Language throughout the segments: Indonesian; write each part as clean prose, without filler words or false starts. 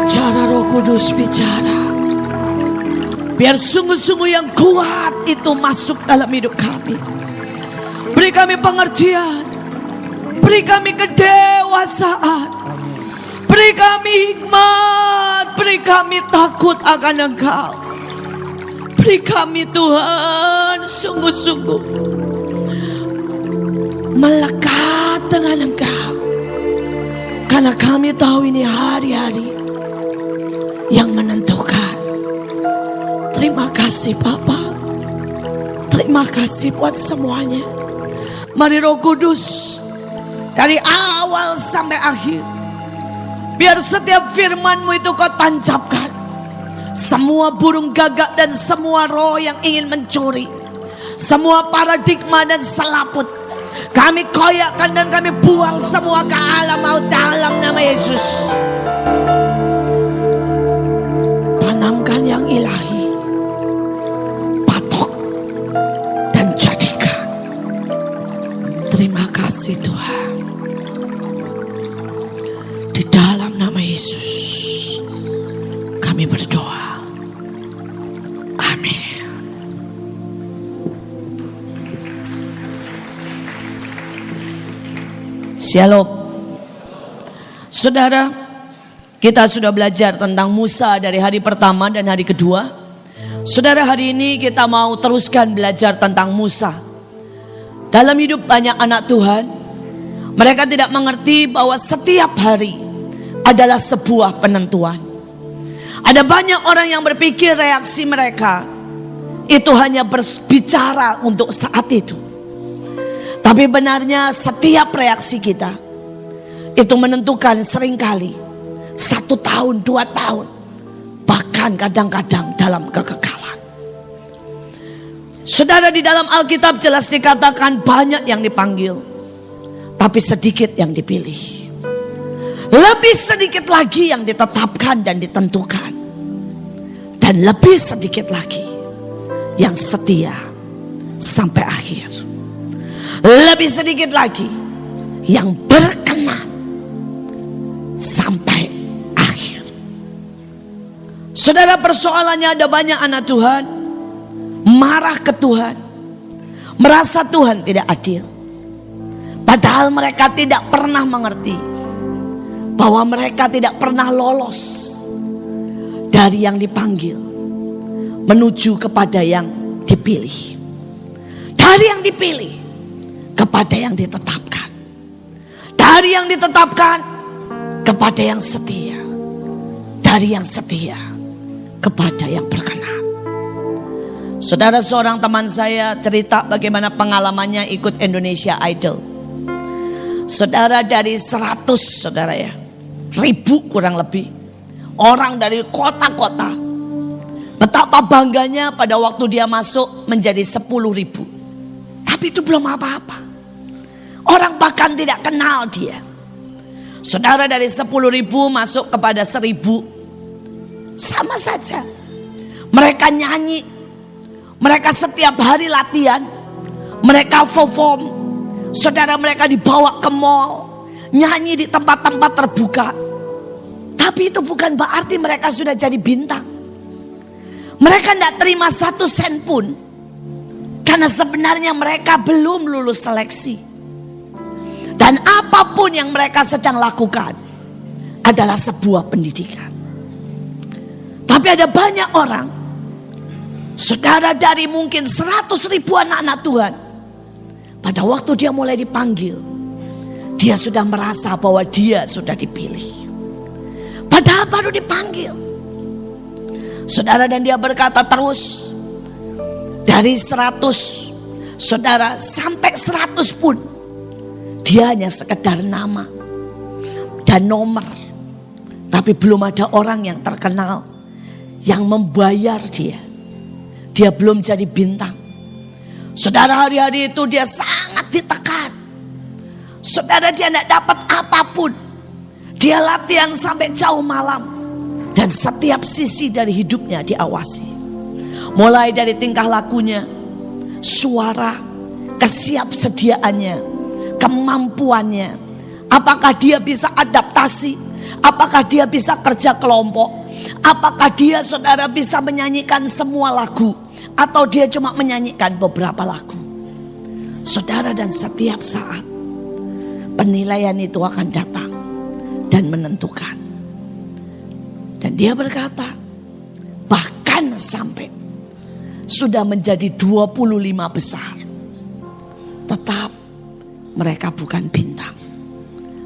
Bicara Roh Kudus, bicara. Biar sungguh-sungguh yang kuat itu masuk dalam hidup kami. Beri kami pengertian, beri kami kedewasaan, beri kami hikmat, beri kami takut akan Engkau. Beri kami Tuhan sungguh-sungguh melekat dengan Engkau. Karena kami tahu ini hari-hari yang menentukan. Terima kasih Bapa. Terima kasih buat semuanya. Mari Roh Kudus, dari awal sampai akhir, biar setiap firman-Mu itu Kau tancapkan. Semua burung gagak dan semua roh yang ingin mencuri, semua paradigma dan selaput, kami koyakkan dan kami buang semua ke alam maut dalam nama Yesus. Tanamkan yang ilahi, patok dan jadikan. Terima kasih Tuhan. Di dalam nama Yesus kami berdoa. Amin. Shalom. Saudara, kita sudah belajar tentang Musa dari hari pertama dan hari kedua. Saudara, hari ini kita mau teruskan belajar tentang Musa. Dalam hidup banyak anak Tuhan, mereka tidak mengerti bahwa setiap hari adalah sebuah penentuan. Ada banyak orang yang berpikir reaksi mereka itu hanya berbicara untuk saat itu. Tapi benarnya setiap reaksi kita itu menentukan seringkali 1 tahun, 2 tahun, bahkan kadang-kadang dalam kekekalan. Saudara, di dalam Alkitab jelas dikatakan banyak yang dipanggil, tapi sedikit yang dipilih. Lebih sedikit lagi yang ditetapkan dan ditentukan. Dan lebih sedikit lagi yang setia sampai akhir. Lebih sedikit lagi yang berkenan sampai akhir. Saudara, persoalannya ada banyak anak Tuhan marah ke Tuhan, merasa Tuhan tidak adil. Padahal mereka tidak pernah mengerti bahwa mereka tidak pernah lolos dari yang dipanggil menuju kepada yang dipilih. Dari yang dipilih kepada yang ditetapkan. Dari yang ditetapkan kepada yang setia. Dari yang setia kepada yang berkenan. Saudara, seorang teman saya cerita bagaimana pengalamannya ikut Indonesia Idol. Saudara, dari 100 saudara ya, 1000 kurang lebih orang dari kota-kota, betapa bangganya pada waktu dia masuk menjadi 10.000. Tapi itu belum apa-apa. Orang bahkan tidak kenal dia. Saudara, dari 10.000 masuk kepada 1.000, sama saja. Mereka nyanyi, mereka setiap hari latihan, mereka perform. Saudara, mereka dibawa ke mall, nyanyi di tempat-tempat terbuka. Tapi itu bukan berarti mereka sudah jadi bintang. Mereka tidak terima 1 sen pun, karena sebenarnya mereka belum lulus seleksi. Dan apapun yang mereka sedang lakukan adalah sebuah pendidikan. Tapi ada banyak orang, saudara, dari mungkin 100.000 anak-anak Tuhan, pada waktu dia mulai dipanggil, dia sudah merasa bahwa dia sudah dipilih. Padahal baru dipanggil. Saudara, dan dia berkata terus, dari 100 saudara sampai 100 pun, dia hanya sekedar nama dan nomor. Tapi belum ada orang yang terkenal yang membayar dia. Dia belum jadi bintang. Saudara, hari-hari itu dia sangat ditekan. Saudara, dia tidak dapat apapun. Dia latihan sampai jauh malam. Dan setiap sisi dari hidupnya diawasi. Mulai dari tingkah lakunya, suara, kesiapsediaannya, kemampuannya, Apakah dia bisa adaptasi? Apakah dia bisa kerja kelompok? Apakah dia, saudara, bisa menyanyikan semua lagu? Atau dia cuma menyanyikan beberapa lagu? Saudara, dan setiap saat penilaian itu akan datang dan menentukan. Dan dia berkata, bahkan sampai sudah menjadi 25 besar, tetap mereka bukan bintang.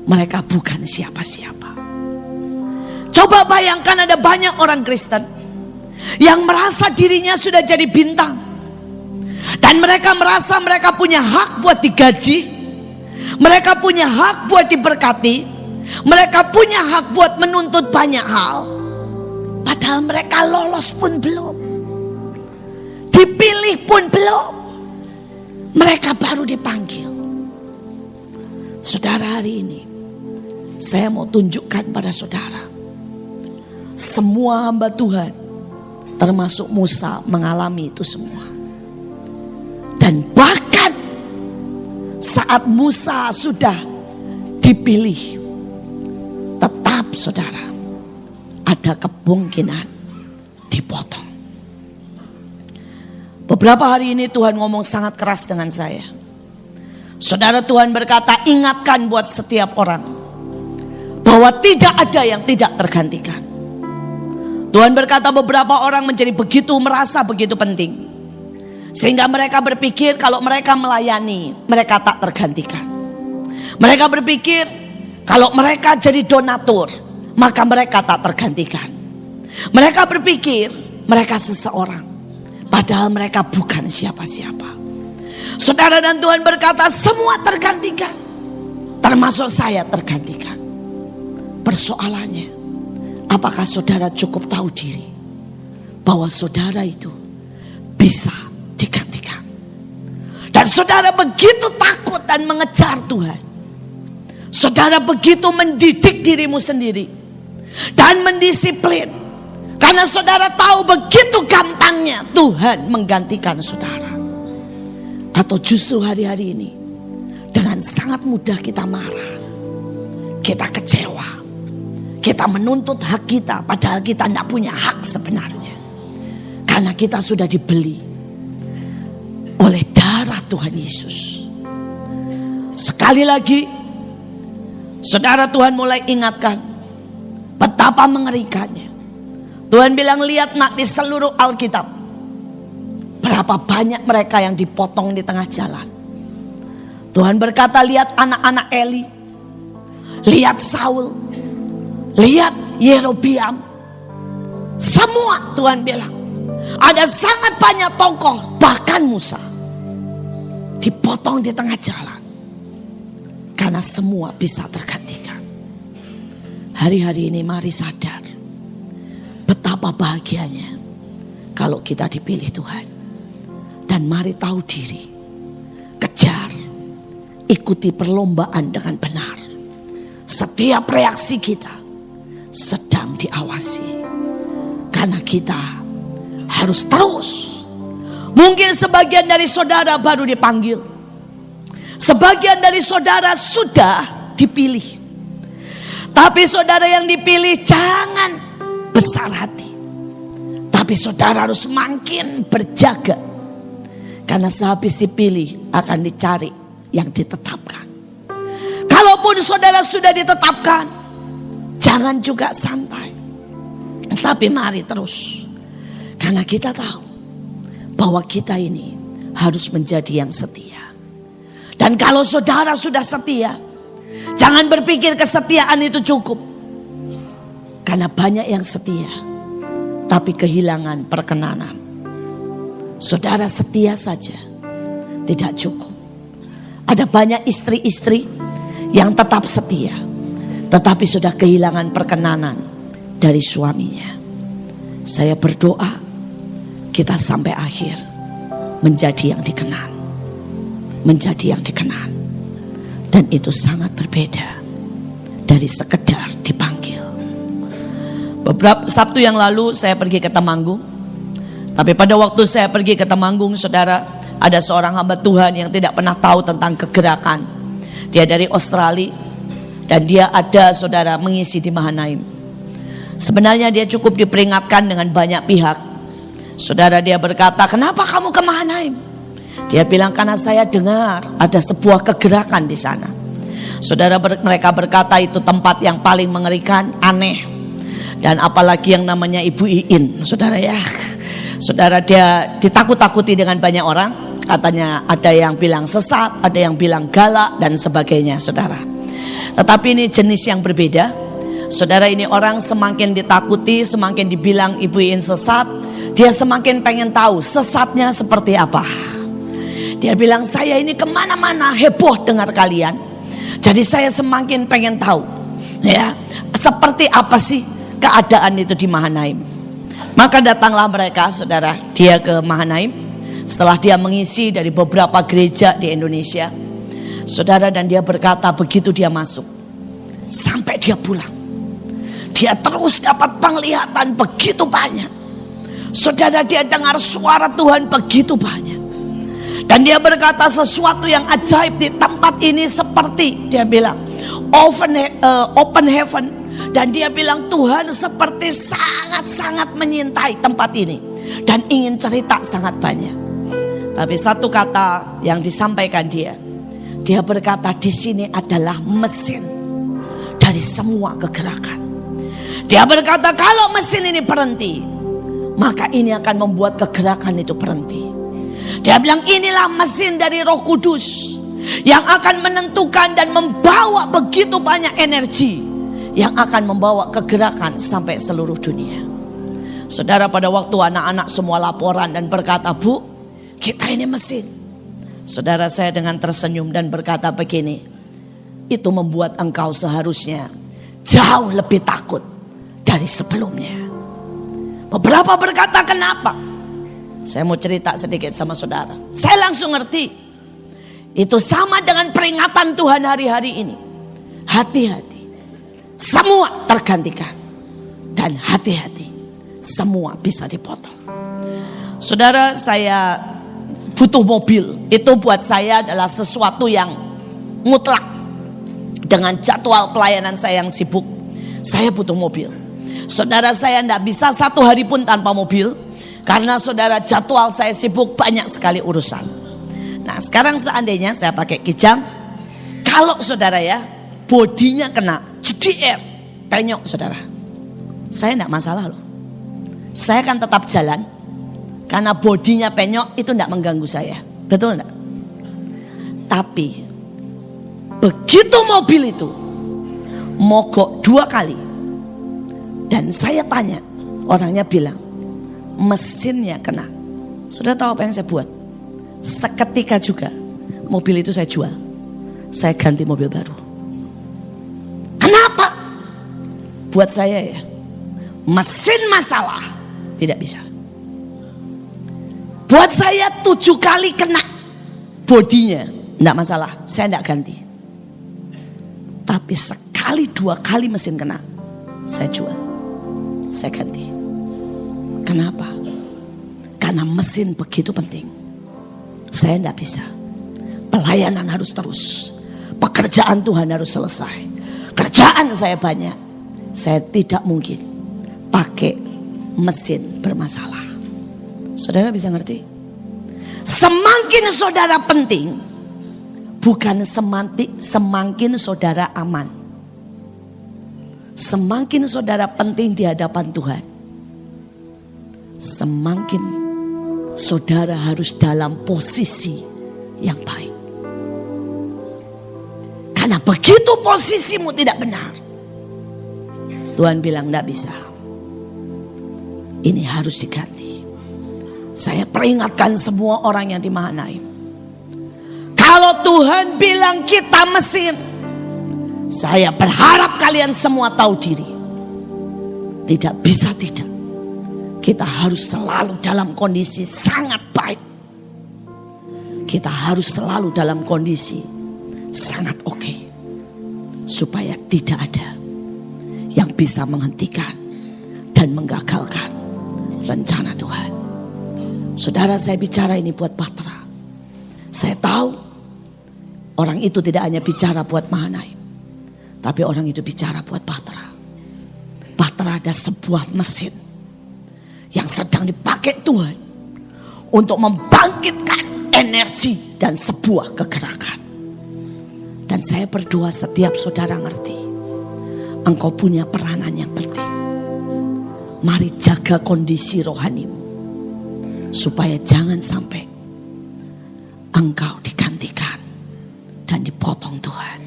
Mereka bukan siapa-siapa. Coba bayangkan ada banyak orang Kristen yang merasa dirinya sudah jadi bintang. Dan mereka merasa mereka punya hak buat digaji. Mereka punya hak buat diberkati. Mereka punya hak buat menuntut banyak hal. Padahal mereka lolos pun belum. Dipilih pun belum. Mereka baru dipanggil. Saudara, hari ini saya mau tunjukkan pada saudara, semua hamba Tuhan termasuk Musa mengalami itu semua. Dan bahkan saat Musa sudah dipilih, tetap saudara ada kemungkinan dipotong. Beberapa hari ini Tuhan ngomong sangat keras dengan saya. Saudara, Tuhan berkata, ingatkan buat setiap orang bahwa tidak ada yang tidak tergantikan. Tuhan berkata beberapa orang menjadi merasa begitu penting, sehingga mereka berpikir kalau mereka melayani, mereka tak tergantikan. Mereka berpikir kalau mereka jadi donatur, maka mereka tak tergantikan. Mereka berpikir mereka seseorang, padahal mereka bukan siapa-siapa. Saudara, dan Tuhan berkata semua tergantikan, termasuk saya tergantikan. Persoalannya, apakah saudara cukup tahu diri bahwa saudara itu bisa digantikan? Dan saudara begitu takut dan mengejar Tuhan. Saudara begitu mendidik dirimu sendiri dan mendisiplin, karena saudara tahu begitu gampangnya Tuhan menggantikan saudara. Atau justru hari-hari ini dengan sangat mudah kita marah, kita kecewa, kita menuntut hak kita, padahal kita tidak punya hak sebenarnya, karena kita sudah dibeli oleh darah Tuhan Yesus. Sekali lagi, saudara, Tuhan mulai ingatkan betapa mengerikannya. Tuhan bilang, lihat nak di seluruh Alkitab, berapa banyak mereka yang dipotong di tengah jalan. Tuhan berkata, lihat anak-anak Eli, lihat Saul, lihat Yerobiam. Semua Tuhan bilang, ada sangat banyak tokoh, bahkan Musa, dipotong di tengah jalan. Karena semua bisa tergantikan. Hari-hari ini mari sadar betapa bahagianya kalau kita dipilih Tuhan. Dan mari tahu diri, kejar, ikuti perlombaan dengan benar. Setiap reaksi kita sedang diawasi, karena kita harus terus. Mungkin sebagian dari saudara baru dipanggil, sebagian dari saudara sudah dipilih. Tapi saudara yang dipilih jangan besar hati, tapi saudara harus makin berjaga. Karena sehabis dipilih akan dicari yang ditetapkan. Kalaupun saudara sudah ditetapkan, jangan juga santai, tapi mari terus. Karena kita tahu bahwa kita ini harus menjadi yang setia. Dan kalau saudara sudah setia, jangan berpikir kesetiaan itu cukup. Karena banyak yang setia tapi kehilangan perkenanan. Saudara setia saja tidak cukup. Ada banyak istri-istri yang tetap setia, tetapi sudah kehilangan perkenanan dari suaminya. Saya berdoa kita sampai akhir menjadi yang dikenal, menjadi yang dikenal. Dan itu sangat berbeda dari sekedar dipanggil. Beberapa Sabtu yang lalu saya pergi ke Temanggung. Tapi pada waktu saya pergi ke Temanggung, saudara, ada seorang hamba Tuhan yang tidak pernah tahu tentang kegerakan. Dia dari Australia. Dan dia ada, saudara, mengisi di Mahanaim. Sebenarnya dia cukup diperingatkan dengan banyak pihak. Saudara, dia berkata, kenapa kamu ke Mahanaim? Dia bilang, karena saya dengar ada sebuah kegerakan di sana. Saudara, mereka berkata itu tempat yang paling mengerikan, aneh. Dan apalagi yang namanya Ibu Iin, saudara ya. Saudara, dia ditakut-takuti dengan banyak orang. Katanya ada yang bilang sesat, ada yang bilang galak dan sebagainya, saudara. Tetapi ini jenis yang berbeda. Saudara, ini orang semakin ditakuti, semakin dibilang Ibu Iin sesat, dia semakin pengen tahu sesatnya seperti apa. Dia bilang, saya ini kemana-mana heboh dengar kalian. Jadi saya semakin pengen tahu, ya, seperti apa sih keadaan itu di Mahanaim. Maka datanglah mereka, saudara, dia ke Mahanaim. Setelah dia mengisi dari beberapa gereja di Indonesia, saudara, dan dia berkata begitu dia masuk, sampai dia pulang, dia terus dapat penglihatan begitu banyak. Saudara, dia dengar suara Tuhan begitu banyak. Dan dia berkata sesuatu yang ajaib di tempat ini seperti, dia bilang, open heaven. Dan dia bilang Tuhan seperti sangat-sangat menyintai tempat ini. Dan ingin cerita sangat banyak. Tapi satu kata yang disampaikan dia berkata di sini adalah mesin dari semua kegerakan. Dia berkata kalau mesin ini berhenti, maka ini akan membuat kegerakan itu berhenti. Dia bilang inilah mesin dari Roh Kudus yang akan menentukan dan membawa begitu banyak energi yang akan membawa kegerakan sampai seluruh dunia. Saudara, pada waktu anak-anak semua laporan dan berkata, Bu, kita ini mesin. Saudara, saya dengan tersenyum dan berkata begini, itu membuat engkau seharusnya jauh lebih takut dari sebelumnya. Beberapa berkata, kenapa? Saya mau cerita sedikit sama saudara. Saya langsung ngerti. Itu sama dengan peringatan Tuhan hari-hari ini. Hati-hati. Semua tergantikan. Dan hati-hati. Semua bisa dipotong. Saudara, saya butuh mobil. Itu buat saya adalah sesuatu yang mutlak. Dengan jadwal pelayanan saya yang sibuk, saya butuh mobil. Saudara, saya tidak bisa satu hari pun tanpa mobil. Karena saudara, jadwal saya sibuk, banyak sekali urusan. Nah, sekarang seandainya saya pakai Kijang, kalau saudara ya, bodinya kena JDR, penyok saudara, saya tidak masalah loh. Saya akan tetap jalan, karena bodinya penyok itu tidak mengganggu saya. Betul tidak? Tapi begitu mobil itu mogok 2 kali, dan saya tanya, orangnya bilang mesinnya kena. Sudah tahu apa yang saya buat? Seketika juga mobil itu saya jual. Saya ganti mobil baru. Kenapa? Buat saya ya, mesin masalah tidak bisa. Buat saya 7 kali kena bodinya tidak masalah, saya tidak ganti. Tapi sekali 2 kali mesin kena, saya jual, saya ganti. Kenapa? Karena mesin begitu penting. Saya tidak bisa. Pelayanan harus terus. Pekerjaan Tuhan harus selesai. Kerjaan saya banyak. Saya tidak mungkin pakai mesin bermasalah. Saudara bisa ngerti? Semakin saudara penting, bukan semakin saudara aman. Semakin saudara penting di hadapan Tuhan, semakin saudara harus dalam posisi yang baik. Karena begitu posisimu tidak benar, Tuhan bilang tidak bisa. Ini harus diganti. Saya peringatkan semua orang yang di Mahanaim. Kalau Tuhan bilang kita mesin, saya berharap kalian semua tahu diri. Tidak bisa tidak. Kita harus selalu dalam kondisi sangat baik. Kita harus selalu dalam kondisi sangat oke. Supaya tidak ada yang bisa menghentikan dan menggagalkan rencana Tuhan. Saudara, saya bicara ini buat Batra. Saya tahu orang itu tidak hanya bicara buat Mahanaim. Tapi orang itu bicara buat Bahtera. Bahtera ada sebuah mesin yang sedang dipakai Tuhan untuk membangkitkan energi dan sebuah kegerakan. Dan saya berdoa setiap saudara ngerti, engkau punya peranan yang penting. Mari jaga kondisi rohanimu, supaya jangan sampai engkau digantikan dan dipotong Tuhan.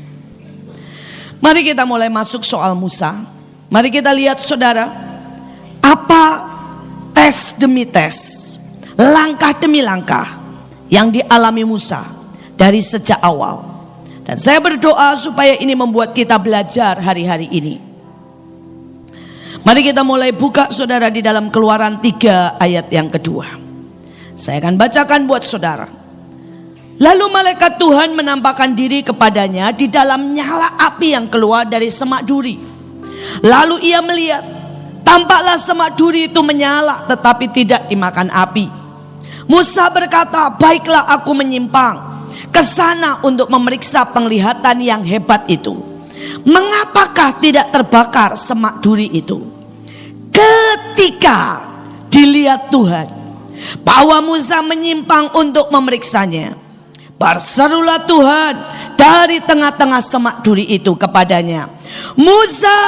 Mari kita mulai masuk soal Musa. Mari kita lihat saudara, apa tes demi tes, langkah demi langkah yang dialami Musa dari sejak awal. Dan saya berdoa supaya ini membuat kita belajar hari-hari ini. Mari kita mulai buka saudara di dalam Keluaran 3 ayat yang kedua. Saya akan bacakan buat saudara. Lalu malaikat Tuhan menampakkan diri kepadanya di dalam nyala api yang keluar dari semak duri. Lalu ia melihat, tampaklah semak duri itu menyala tetapi tidak dimakan api. Musa berkata, baiklah aku menyimpang ke sana untuk memeriksa penglihatan yang hebat itu. Mengapakah tidak terbakar semak duri itu? Ketika dilihat Tuhan bahwa Musa menyimpang untuk memeriksanya, berserulah Tuhan dari tengah-tengah semak duri itu kepadanya, Musa,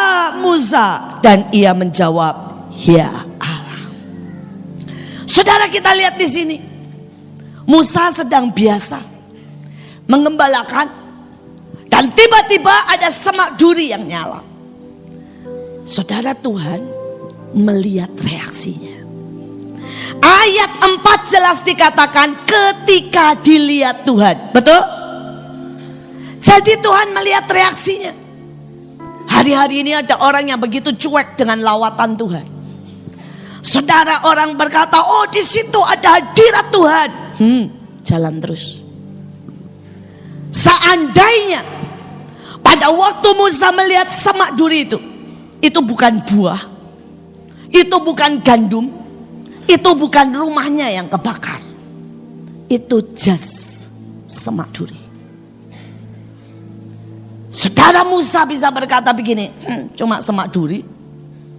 Musa. Dan ia menjawab, ya Allah. Saudara, kita lihat di sini, Musa sedang biasa mengembalakan, dan tiba-tiba ada semak duri yang nyala. Saudara, Tuhan melihat reaksinya. Ayat 4 jelas dikatakan ketika dilihat Tuhan. Betul? Jadi Tuhan melihat reaksinya. Hari-hari ini ada orang yang begitu cuek dengan lawatan Tuhan. Saudara, orang berkata, oh di situ ada hadirat Tuhan. Jalan terus. Seandainya pada waktu Musa melihat semak duri itu bukan buah, itu bukan gandum, itu bukan rumahnya yang kebakar, itu jas semak duri. Saudara, Musa bisa berkata begini, cuma semak duri,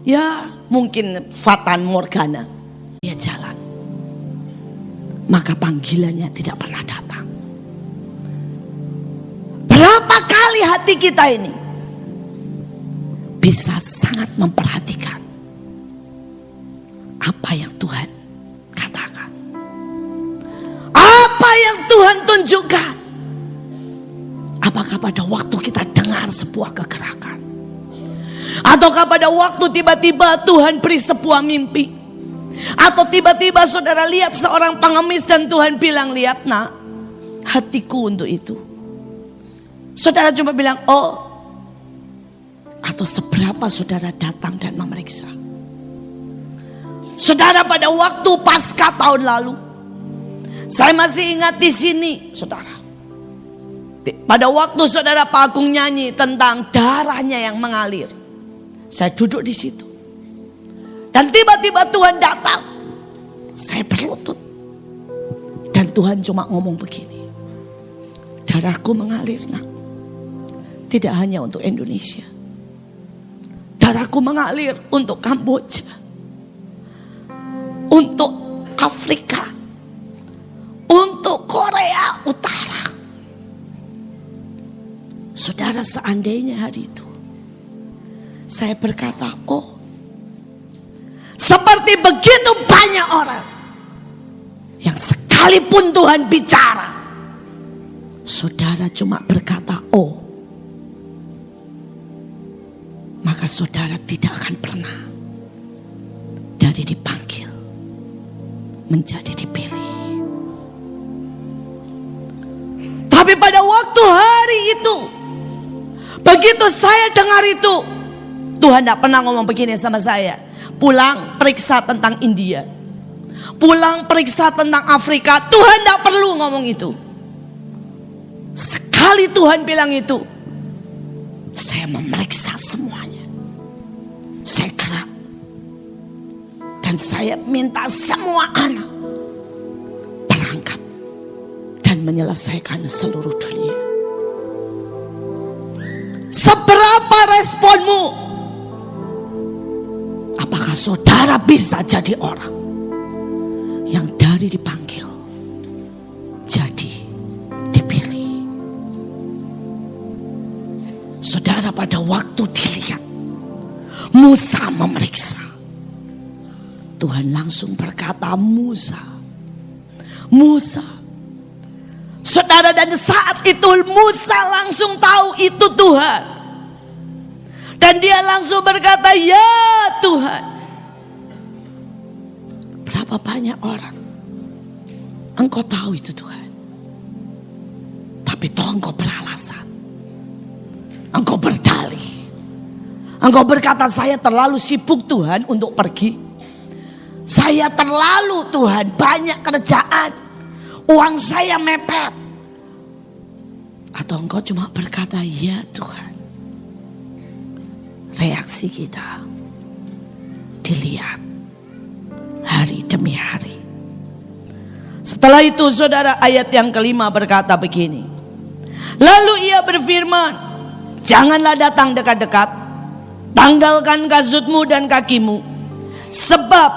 ya mungkin fatan morgana. Dia jalan, maka panggilannya tidak pernah datang. Berapa kali hati kita ini bisa sangat memperhatikan apa yang Tuhan katakan, apa yang Tuhan tunjukkan. Apakah pada waktu kita dengar sebuah kegerakan, ataukah pada waktu tiba-tiba Tuhan beri sebuah mimpi, atau tiba-tiba saudara lihat seorang pengemis dan Tuhan bilang, lihat nak, hatiku untuk itu. Saudara cuma bilang, oh. Atau seberapa saudara datang dan memeriksa. Saudara, pada waktu Paskah tahun lalu, saya masih ingat di sini, saudara. Pada waktu saudara Pak Agung nyanyi tentang darahnya yang mengalir, saya duduk di situ. Dan tiba-tiba Tuhan datang. Saya berlutut. Dan Tuhan cuma ngomong begini, darahku mengalir nak. Tidak hanya untuk Indonesia, darahku mengalir untuk Kamboja, untuk Afrika, untuk Korea Utara. Saudara, seandainya hari itu saya berkata, oh, seperti begitu banyak orang yang sekalipun Tuhan bicara, saudara cuma berkata, oh, maka saudara tidak akan pernah dari dipanggil menjadi dipilih. Tapi pada waktu hari itu, begitu saya dengar itu, Tuhan tidak pernah ngomong begini sama saya, pulang periksa tentang India, pulang periksa tentang Afrika. Tuhan tidak perlu ngomong itu. Sekali Tuhan bilang itu, saya memeriksa semuanya. Saya gerak. Dan saya minta semua anak berangkat dan menyelesaikan seluruh dunia. Seberapa responmu? Apakah saudara bisa jadi orang yang dari dipanggil jadi dipilih? Saudara, pada waktu dilihat Musa memeriksa, Tuhan langsung berkata, Musa. Saudara, dan saat itu Musa langsung tahu itu Tuhan. Dan dia langsung berkata, ya Tuhan. Berapa banyak orang engkau tahu itu Tuhan, tapi toh engkau beralasan, engkau berdalih, engkau berkata, saya terlalu sibuk Tuhan untuk pergi, saya terlalu Tuhan banyak kerjaan, uang saya mepet. Atau engkau cuma berkata, ya Tuhan. Reaksi kita dilihat hari demi hari. Setelah itu saudara, ayat yang kelima berkata begini. Lalu ia berfirman, janganlah datang dekat-dekat, tanggalkan kasutmu dan kakimu, sebab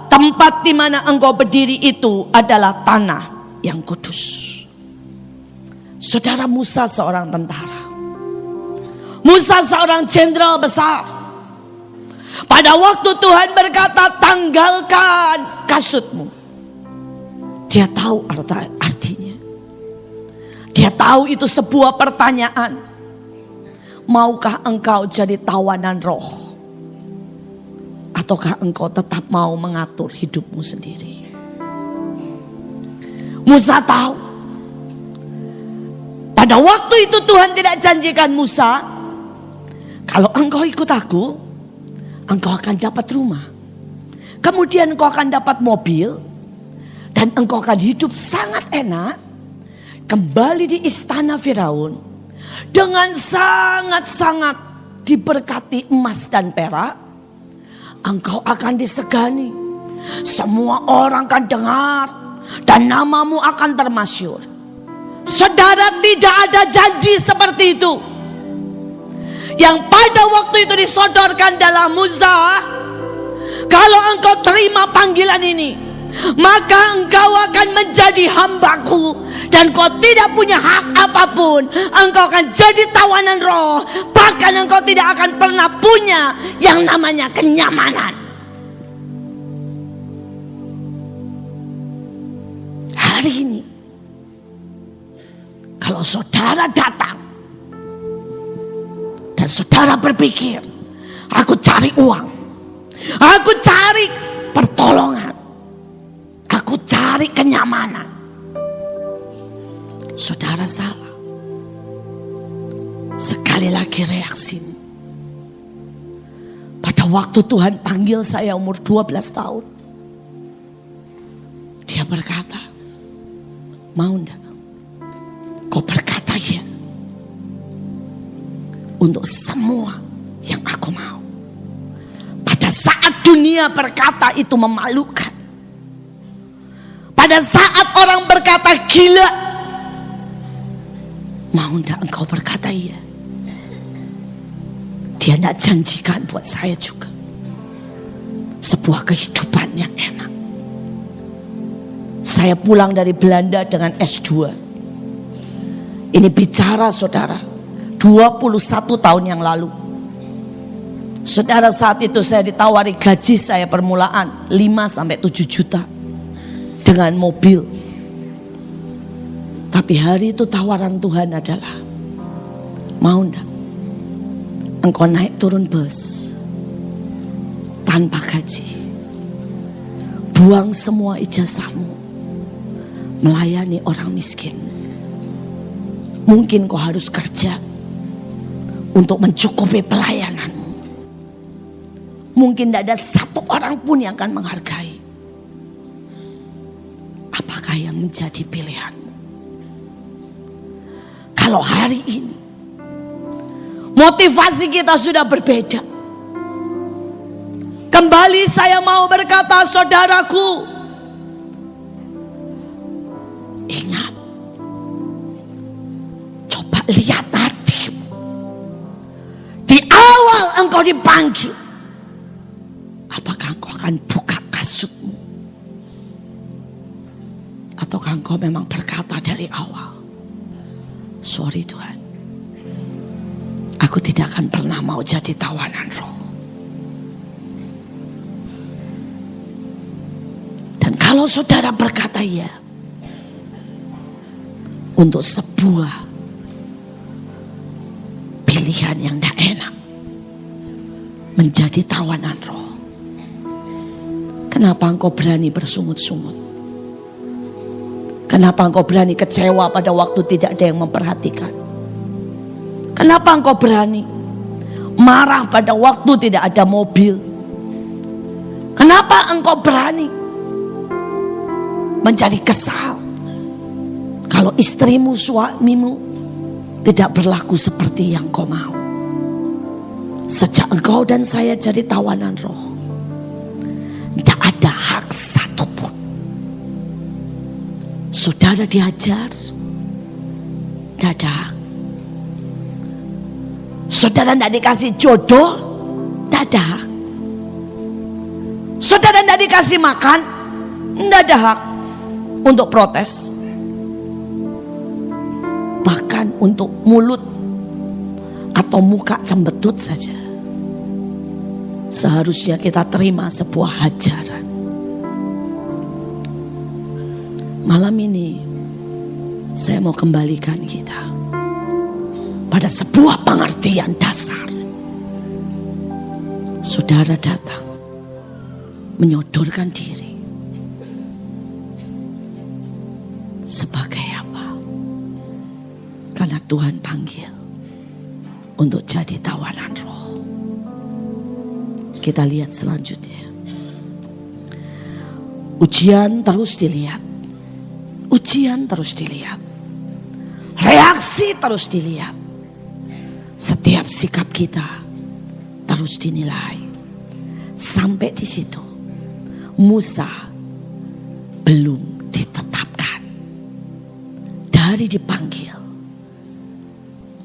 tempat di mana engkau berdiri itu adalah tanah yang kudus. Saudara, Musa seorang tentara, Musa seorang jenderal besar. Pada waktu Tuhan berkata, tanggalkan kasutmu, dia tahu artinya. Dia tahu itu sebuah pertanyaan. Maukah engkau jadi tawanan roh? Ataukah engkau tetap mau mengatur hidupmu sendiri? Musa tahu. Pada waktu itu Tuhan tidak janjikan Musa, kalau engkau ikut aku, engkau akan dapat rumah. Kemudian engkau akan dapat mobil. Dan engkau akan hidup sangat enak. Kembali di istana Firaun. Dengan sangat-sangat diberkati emas dan perak. Engkau akan disegani. Semua orang akan dengar. Dan namamu akan termasyur. Saudara, tidak ada janji seperti itu. Yang pada waktu itu disodorkan dalam Musa, kalau engkau terima panggilan ini, maka engkau akan menjadi hambaku. Dan kau tidak punya hak apapun. Engkau akan jadi tawanan roh. Bahkan engkau tidak akan pernah punya yang namanya kenyamanan. Hari ini, kalau saudara datang dan saudara berpikir, aku cari uang, aku cari pertolongan, aku cari kenyamanan, saudara salah. Sekali lagi reaksimu. Pada waktu Tuhan panggil saya umur 12 tahun, dia berkata, mau enggak kau berkata ya untuk semua yang aku mau? Pada saat dunia berkata itu memalukan, pada saat orang berkata gila, mau enggak engkau berkata iya? Dia enggak janjikan buat saya juga sebuah kehidupan yang enak. Saya pulang dari Belanda dengan S2. Ini bicara saudara 21 tahun yang lalu. Saudara, saat itu saya ditawari gaji saya permulaan 5-7 juta dengan mobil. Tapi hari itu tawaran Tuhan adalah, mau enggak engkau naik turun bus tanpa gaji, buang semua ijazahmu, melayani orang miskin. Mungkin kau harus kerja untuk mencukupi pelayananmu. Mungkin tidak ada satu orang pun yang akan menghargai. Apakah yang menjadi pilihanmu? Kalau hari ini motivasi kita sudah berbeda, kembali saya mau berkata, saudaraku, ingat, coba lihat hatimu. Di dipanggil, apakah engkau akan buka kasutmu? Ataukah engkau memang berkata dari awal, sorry Tuhan, aku tidak akan pernah mau jadi tawanan roh. Dan kalau saudara berkata ya, untuk sebuah pilihan yang tidak enak, menjadi tawanan roh, kenapa engkau berani bersungut-sungut? Kenapa engkau berani kecewa pada waktu tidak ada yang memperhatikan? Kenapa engkau berani marah pada waktu tidak ada mobil? Kenapa engkau berani menjadi kesal kalau istrimu, suamimu tidak berlaku seperti yang kau mau? Sejak engkau dan saya jadi tawanan roh, tidak ada hak satupun. Saudara diajar, tidak ada hak. Saudara tidak dikasih jodoh, tidak ada hak. Saudara tidak dikasih makan, tidak ada hak untuk protes. Bahkan untuk mulut atau muka cembetut saja, seharusnya kita terima sebuah ajaran. Malam ini saya mau kembalikan kita pada sebuah pengertian dasar. Saudara datang menyodorkan diri sebagai apa? Karena Tuhan panggil untuk jadi tawanan roh. Kita lihat selanjutnya. Ujian terus dilihat. Ujian terus dilihat. Reaksi terus dilihat. Setiap sikap kita terus dinilai. Sampai di situ Musa belum ditetapkan. Dari dipanggil,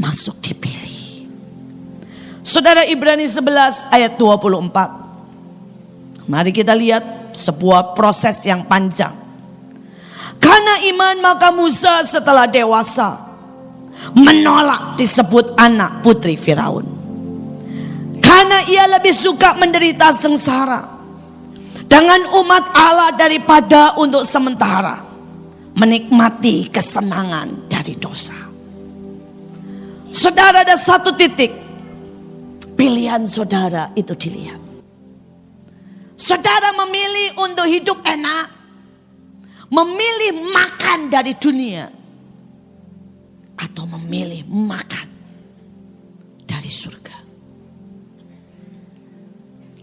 masuk dipilih. Saudara, Ibrani 11 ayat 24. Mari kita lihat sebuah proses yang panjang. Karena iman maka Musa setelah dewasa menolak disebut anak putri Firaun. Karena ia lebih suka menderita sengsara dengan umat Allah daripada untuk sementara menikmati kesenangan dari dosa. Saudara, ada satu titik pilihan saudara itu dilihat. Saudara memilih untuk hidup enak, memilih makan dari dunia, atau memilih makan dari surga.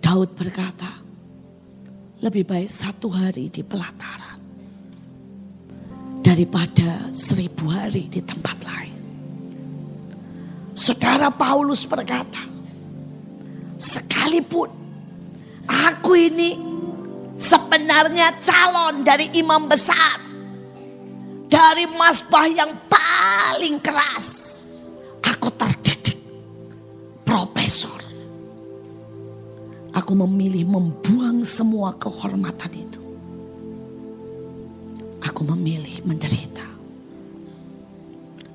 Daud berkata, lebih baik 1 hari di pelataran daripada 1000 hari di tempat lain. Saudara, Paulus berkata, sekalipun aku ini sebenarnya calon dari imam besar, dari mazbah yang paling keras, aku terdidik profesor, aku memilih membuang semua kehormatan itu. Aku memilih menderita.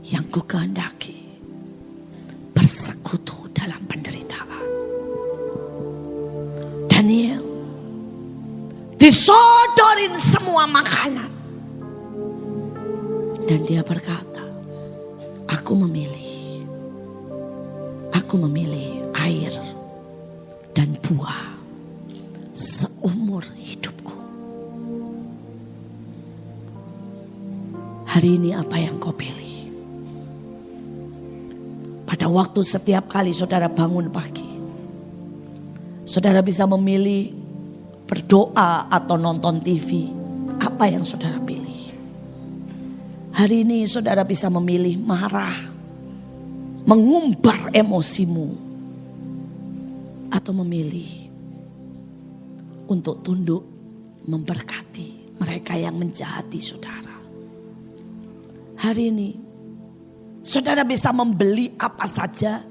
Yang ku kehendaki bersekutu dalam penderitaan. Daniel disodorin semua makanan, dan dia berkata, aku memilih air dan buah seumur hidupku. Hari ini apa yang kau pilih? Pada waktu setiap kali saudara bangun pagi, saudara bisa memilih berdoa atau nonton TV. Apa yang saudara pilih? Hari ini saudara bisa memilih marah, mengumbar emosimu, atau memilih untuk tunduk memberkati mereka yang menjahati saudara. Hari ini saudara bisa membeli apa saja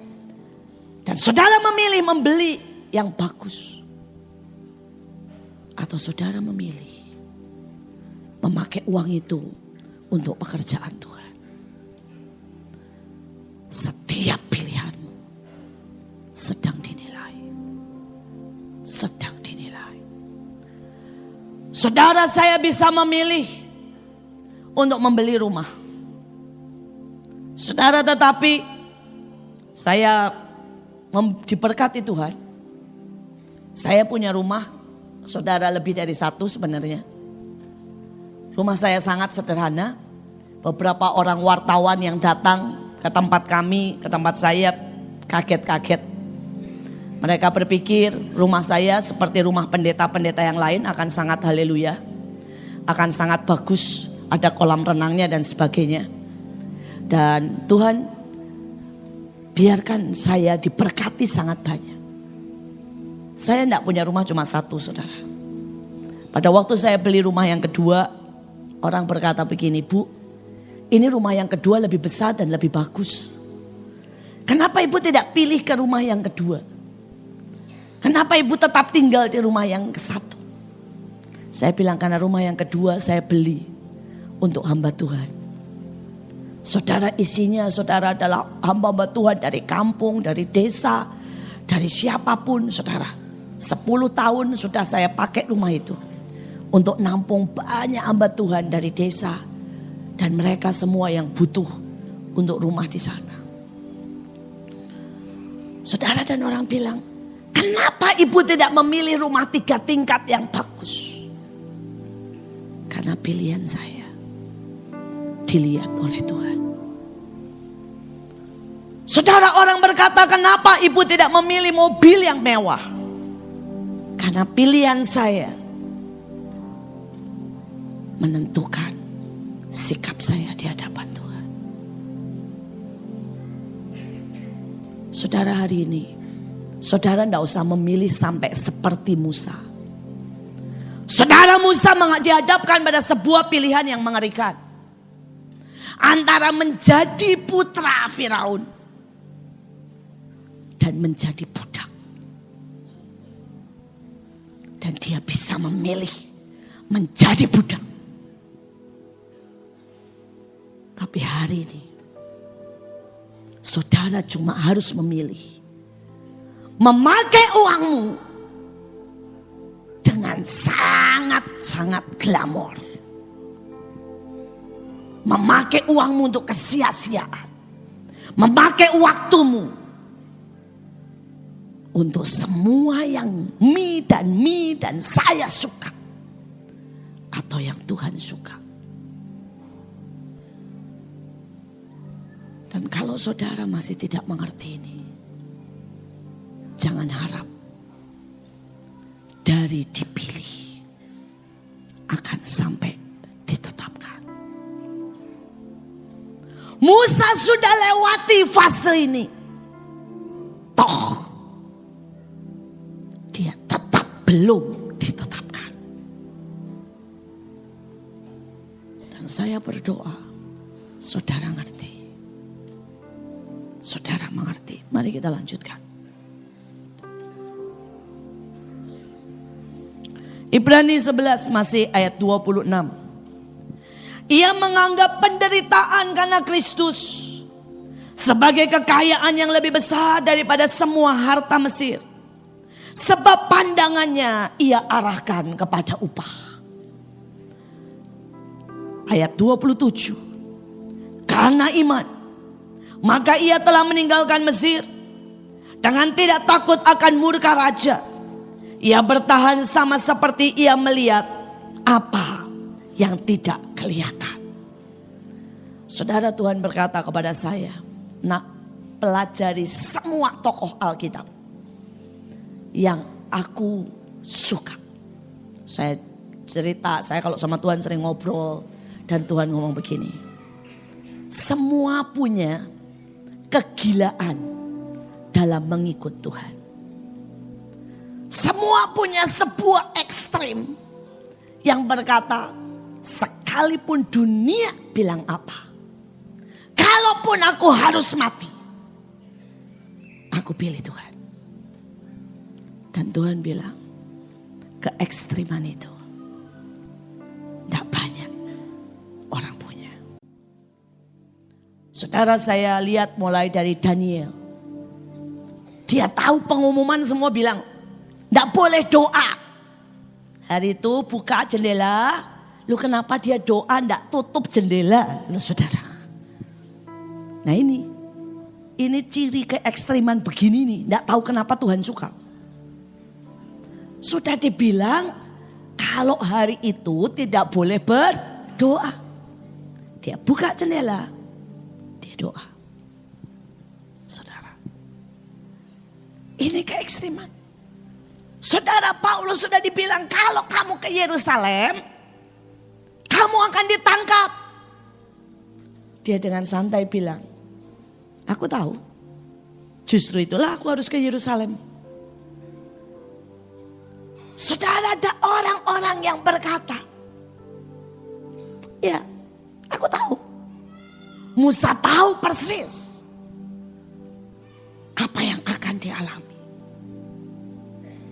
Dan saudara memilih membeli yang bagus. Atau saudara memilih memakai uang itu untuk pekerjaan Tuhan. Setiap pilihanmu sedang dinilai. Sedang dinilai. Saudara, saya bisa memilih untuk membeli rumah. Saudara, tetapi saya diberkati Tuhan. Saya punya rumah, saudara, lebih dari satu sebenarnya. Rumah saya sangat sederhana. Beberapa orang wartawan yang datang ke tempat kami, ke tempat saya, kaget-kaget. Mereka berpikir rumah saya seperti rumah pendeta-pendeta yang lain, akan sangat haleluya, akan sangat bagus, ada kolam renangnya dan sebagainya. Dan Tuhan biarkan saya diberkati sangat banyak. Saya tidak punya rumah cuma satu, saudara. Pada waktu saya beli rumah yang kedua, orang berkata begini, Bu, ini rumah yang kedua lebih besar dan lebih bagus. Kenapa ibu tidak pilih ke rumah yang kedua? Kenapa ibu tetap tinggal di rumah yang ke satu? Saya bilang karena rumah yang kedua saya beli untuk hamba Tuhan. Saudara, isinya saudara adalah hamba Tuhan dari kampung, dari desa, dari siapapun saudara. 10 tahun sudah saya pakai rumah itu untuk nampung banyak hamba Tuhan dari desa. Dan mereka semua yang butuh untuk rumah di sana. Saudara, dan orang bilang, kenapa ibu tidak memilih rumah 3 tingkat yang bagus? Karena pilihan saya dilihat oleh Tuhan. Saudara, orang berkata, kenapa ibu tidak memilih mobil yang mewah? Karena pilihan saya menentukan sikap saya di hadapan Tuhan. Saudara, hari ini saudara tidak usah memilih sampai seperti Musa. Saudara, Musa dihadapkan pada sebuah pilihan yang mengerikan. Antara menjadi putra Firaun dan menjadi budak. Dan dia bisa memilih menjadi budak. Tapi hari ini saudara cuma harus memilih memakai uangmu dengan sangat-sangat glamor. Memakai uangmu untuk kesia-siaan. Memakai waktumu untuk semua yang me dan saya suka. Atau yang Tuhan suka. Dan kalau saudara masih tidak mengerti ini, jangan harap dari dipilih akan sampai ditetapkan. Musa sudah lewati fase ini. Toh dia tetap belum ditetapkan. Dan saya berdoa saudara ngerti. Saudara mengerti. Mari kita lanjutkan. Ibrani 11 masih ayat 26. Ia menganggap penderitaan karena Kristus sebagai kekayaan yang lebih besar daripada semua harta Mesir. Sebab pandangannya ia arahkan kepada upah. Ayat 27. Karena iman, maka ia telah meninggalkan Mesir dengan tidak takut akan murka raja. Ia bertahan sama seperti ia melihat apa yang tidak kelihatan. Saudara, Tuhan berkata kepada saya, nak, pelajari semua tokoh Alkitab yang aku suka. Saya cerita, saya kalau sama Tuhan sering ngobrol dan Tuhan ngomong begini. Semua punya kegilaan dalam mengikut Tuhan. Semua punya sebuah ekstrim yang berkata, sekalipun dunia bilang apa, kalaupun aku harus mati, aku aku pilih Tuhan. Dan Tuhan bilang, keekstriman itu tidak banyak orang punya. Saudara, saya lihat mulai dari Daniel. Dia tahu pengumuman, semua bilang tidak boleh doa. Hari itu buka jendela. Lu kenapa dia doa tidak tutup jendela? Lu saudara. Nah ini ciri keekstriman begini nih. Tidak tahu kenapa Tuhan suka. Sudah dibilang kalau hari itu tidak boleh berdoa. Dia buka jendela, dia doa. Saudara, ini keekstriman. Saudara, Paulus sudah dibilang kalau kamu ke Yerusalem, kamu akan ditangkap. Dia dengan santai bilang, aku tahu, justru itulah aku harus ke Yerusalem. Saudara, ada orang-orang yang berkata, ya, aku tahu. Musa tahu persis apa yang akan dialami.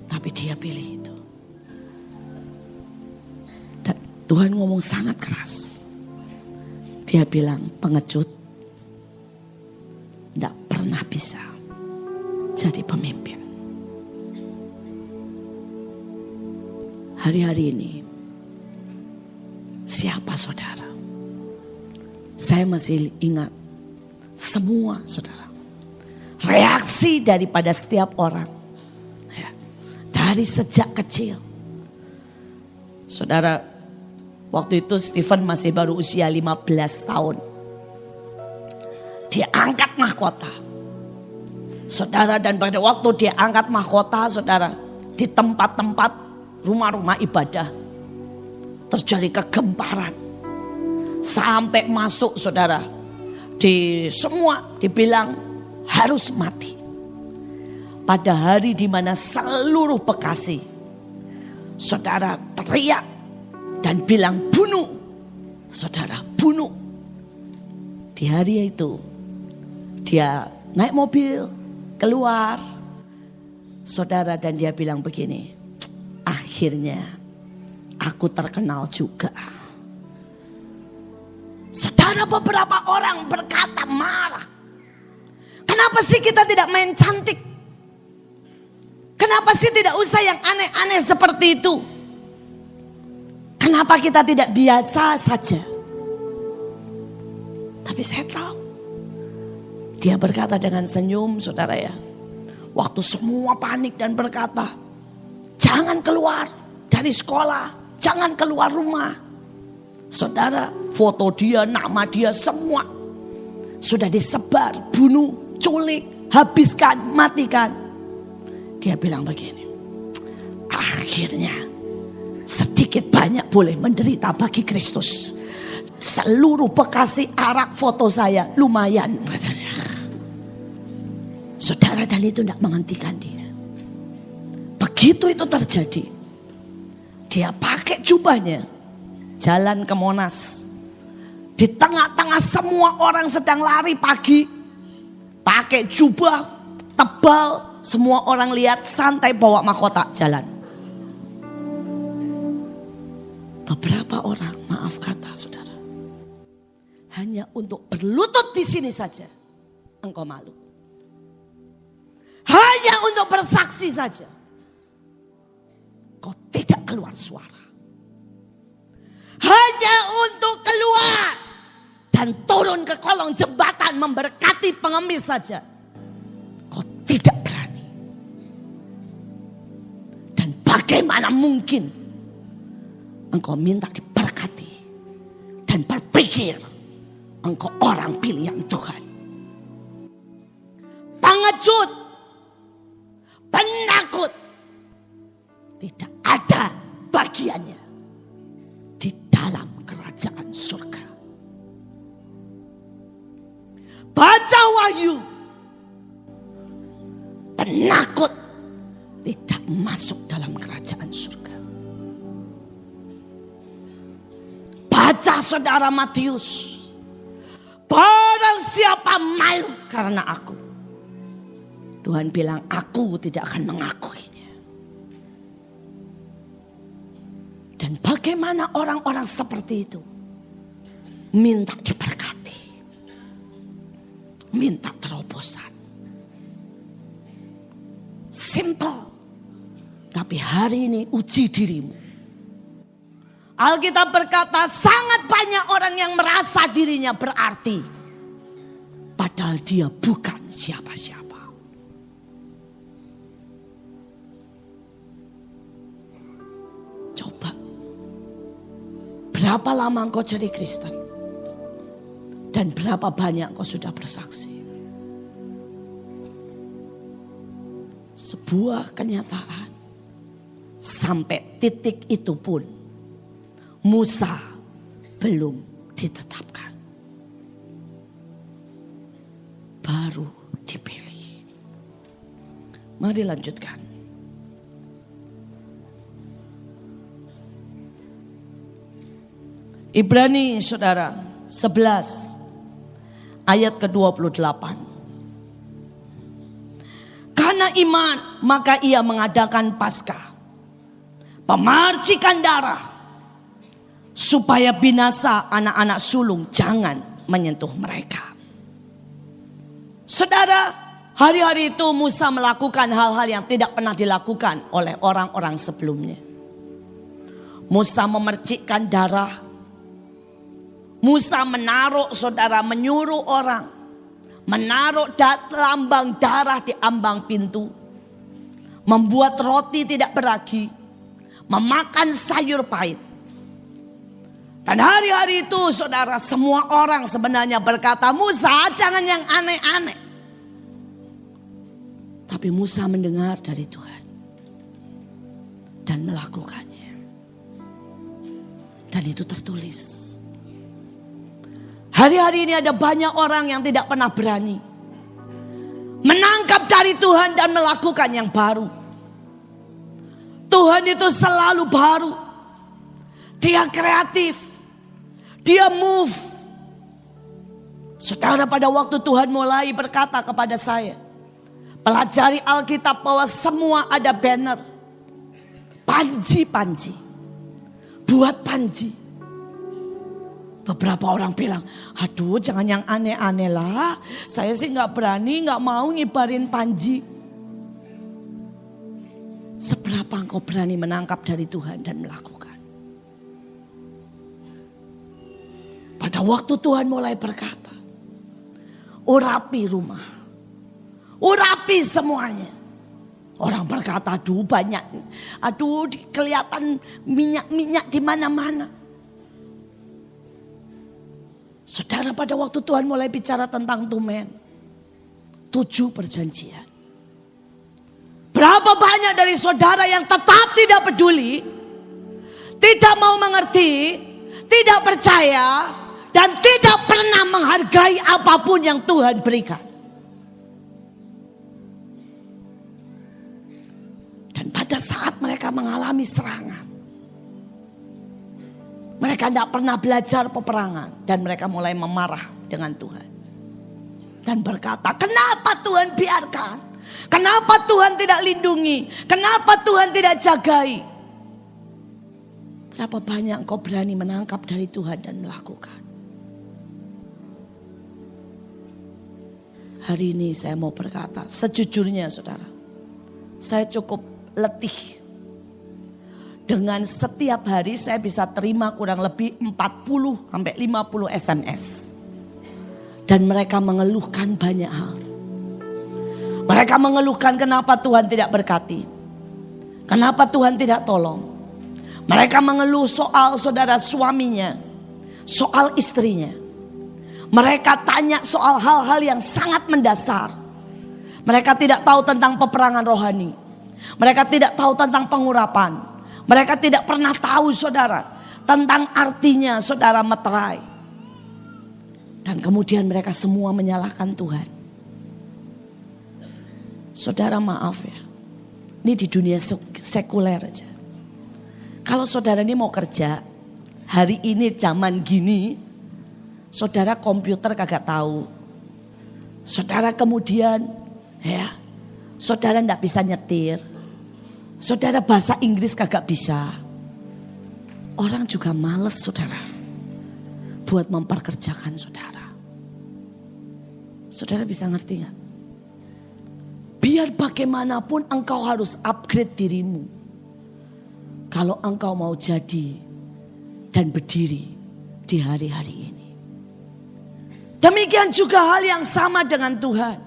Tapi dia pilih itu. Dan Tuhan ngomong sangat keras. Dia bilang, pengecut tidak pernah bisa jadi pemimpin. Hari-hari ini, siapa saudara? Saya masih ingat semua saudara. Reaksi daripada setiap orang. Ya, dari sejak kecil. Saudara, waktu itu Stephen masih baru usia 15 tahun. Dia angkat mahkota. Saudara, dan pada waktu dia angkat mahkota, saudara, di tempat-tempat rumah-rumah ibadah terjadi kegemparan sampai masuk saudara di semua dibilang harus mati. Pada hari di mana seluruh Bekasi saudara teriak dan bilang bunuh, saudara bunuh. Di hari itu dia naik mobil keluar saudara dan dia bilang begini, akhirnya aku terkenal juga. Saudara, beberapa orang berkata marah. Kenapa sih kita tidak main cantik? Kenapa sih tidak usah yang aneh-aneh seperti itu? Kenapa kita tidak biasa saja? Tapi saya tahu. Dia berkata dengan senyum saudara ya. Waktu semua panik dan berkata, jangan keluar dari sekolah, jangan keluar rumah. Saudara, foto dia, nama dia semua sudah disebar, bunuh, culik, habiskan, matikan. Dia bilang begini, akhirnya sedikit banyak boleh menderita bagi Kristus. Seluruh Bekasi arak foto saya, lumayan katanya. Saudara, dan itu tidak menghentikan dia. Begitu itu terjadi, dia pakai jubahnya, jalan ke Monas. Di tengah-tengah semua orang sedang lari pagi, pakai jubah tebal, semua orang lihat santai bawa mahkota jalan. Beberapa orang, maaf kata saudara, hanya untuk berlutut di sini saja, engkau malu. Hanya untuk bersaksi saja, kau tidak keluar suara. Hanya untuk keluar dan turun ke kolong jembatan memberkati pengemis saja, kau tidak berani. Dan bagaimana mungkin engkau minta diberkati dan berpikir engkau orang pilihan Tuhan? Pengecut, penakut, tidak ada bagiannya di dalam kerajaan surga. Baca Wahyu, penakut tidak masuk dalam kerajaan surga. Baca saudara Matius, barang siapa malu karena aku, Tuhan bilang, aku tidak akan mengakuinya. Dan bagaimana orang-orang seperti itu? Minta diberkati. Minta terobosan. Simple. Tapi hari ini uji dirimu. Alkitab berkata sangat banyak orang yang merasa dirinya berarti. Padahal dia bukan siapa-siapa. Coba. Berapa lama engkau jadi Kristen? Dan berapa banyak engkau sudah bersaksi? Sebuah kenyataan. Sampai titik itu pun Musa belum ditetapkan. Baru dipilih. Mari lanjutkan. Ibrani saudara 11 ayat ke-28. Karena iman maka ia mengadakan Paskah, pemarcikan darah, supaya binasa anak-anak sulung jangan menyentuh mereka. Saudara, hari-hari itu Musa melakukan hal-hal yang tidak pernah dilakukan oleh orang-orang sebelumnya. Musa memercikkan darah. Musa menaruh, saudara, menyuruh orang menaruh lambang darah di ambang pintu. Membuat roti tidak beragi. Memakan sayur pahit. Dan hari-hari itu saudara, semua orang sebenarnya berkata, Musa jangan yang aneh-aneh. Tapi Musa mendengar dari Tuhan. Dan melakukannya. Dan itu tertulis. Hari-hari ini ada banyak orang yang tidak pernah berani menangkap dari Tuhan dan melakukan yang baru. Tuhan itu selalu baru. Dia kreatif. Dia move. Saudara, pada waktu Tuhan mulai berkata kepada saya, pelajari Alkitab bahwa semua ada banner. Panji-panji. Buat panji. Beberapa orang bilang, aduh jangan yang aneh-aneh lah. Saya sih gak berani, gak mau ngibarin panji. Seberapa engkau berani menangkap dari Tuhan dan melakukan? Pada waktu Tuhan mulai berkata, urapi rumah. Urapi semuanya. Orang berkata, aduh banyak. Aduh kelihatan minyak-minyak di mana-mana. Saudara, pada waktu Tuhan mulai bicara tentang tumen, 7 perjanjian. Berapa banyak dari saudara yang tetap tidak peduli, tidak mau mengerti, tidak percaya, dan tidak pernah menghargai apapun yang Tuhan berikan. Dan pada saat mereka mengalami serangan, mereka tidak pernah belajar peperangan. Dan mereka mulai memarah dengan Tuhan. Dan berkata, kenapa Tuhan biarkan? Kenapa Tuhan tidak lindungi? Kenapa Tuhan tidak jagai? Berapa banyak engkau berani menangkap dari Tuhan dan melakukan? Hari ini saya mau berkata, sejujurnya saudara, saya cukup letih. Dengan setiap hari saya bisa terima kurang lebih 40 sampai 50 SMS. Dan mereka mengeluhkan banyak hal. Mereka mengeluhkan kenapa Tuhan tidak berkati. Kenapa Tuhan tidak tolong. Mereka mengeluh soal saudara suaminya. Soal istrinya. Mereka tanya soal hal-hal yang sangat mendasar. Mereka tidak tahu tentang peperangan rohani. Mereka tidak tahu tentang pengurapan. Mereka tidak pernah tahu saudara tentang artinya saudara meterai. Dan kemudian mereka semua menyalahkan Tuhan. Saudara maaf ya. Ini di dunia sekuler aja. Kalau saudara ini mau kerja, hari ini zaman gini, saudara komputer kagak tahu. Saudara kemudian ya Saudara tidak bisa nyetir. Saudara bahasa Inggris kagak bisa. Orang juga males saudara buat memperkerjakan saudara. Saudara bisa ngerti gak? Biar bagaimanapun engkau harus upgrade dirimu. Kalau engkau mau jadi dan berdiri di hari-hari ini. Demikian juga hal yang sama dengan Tuhan.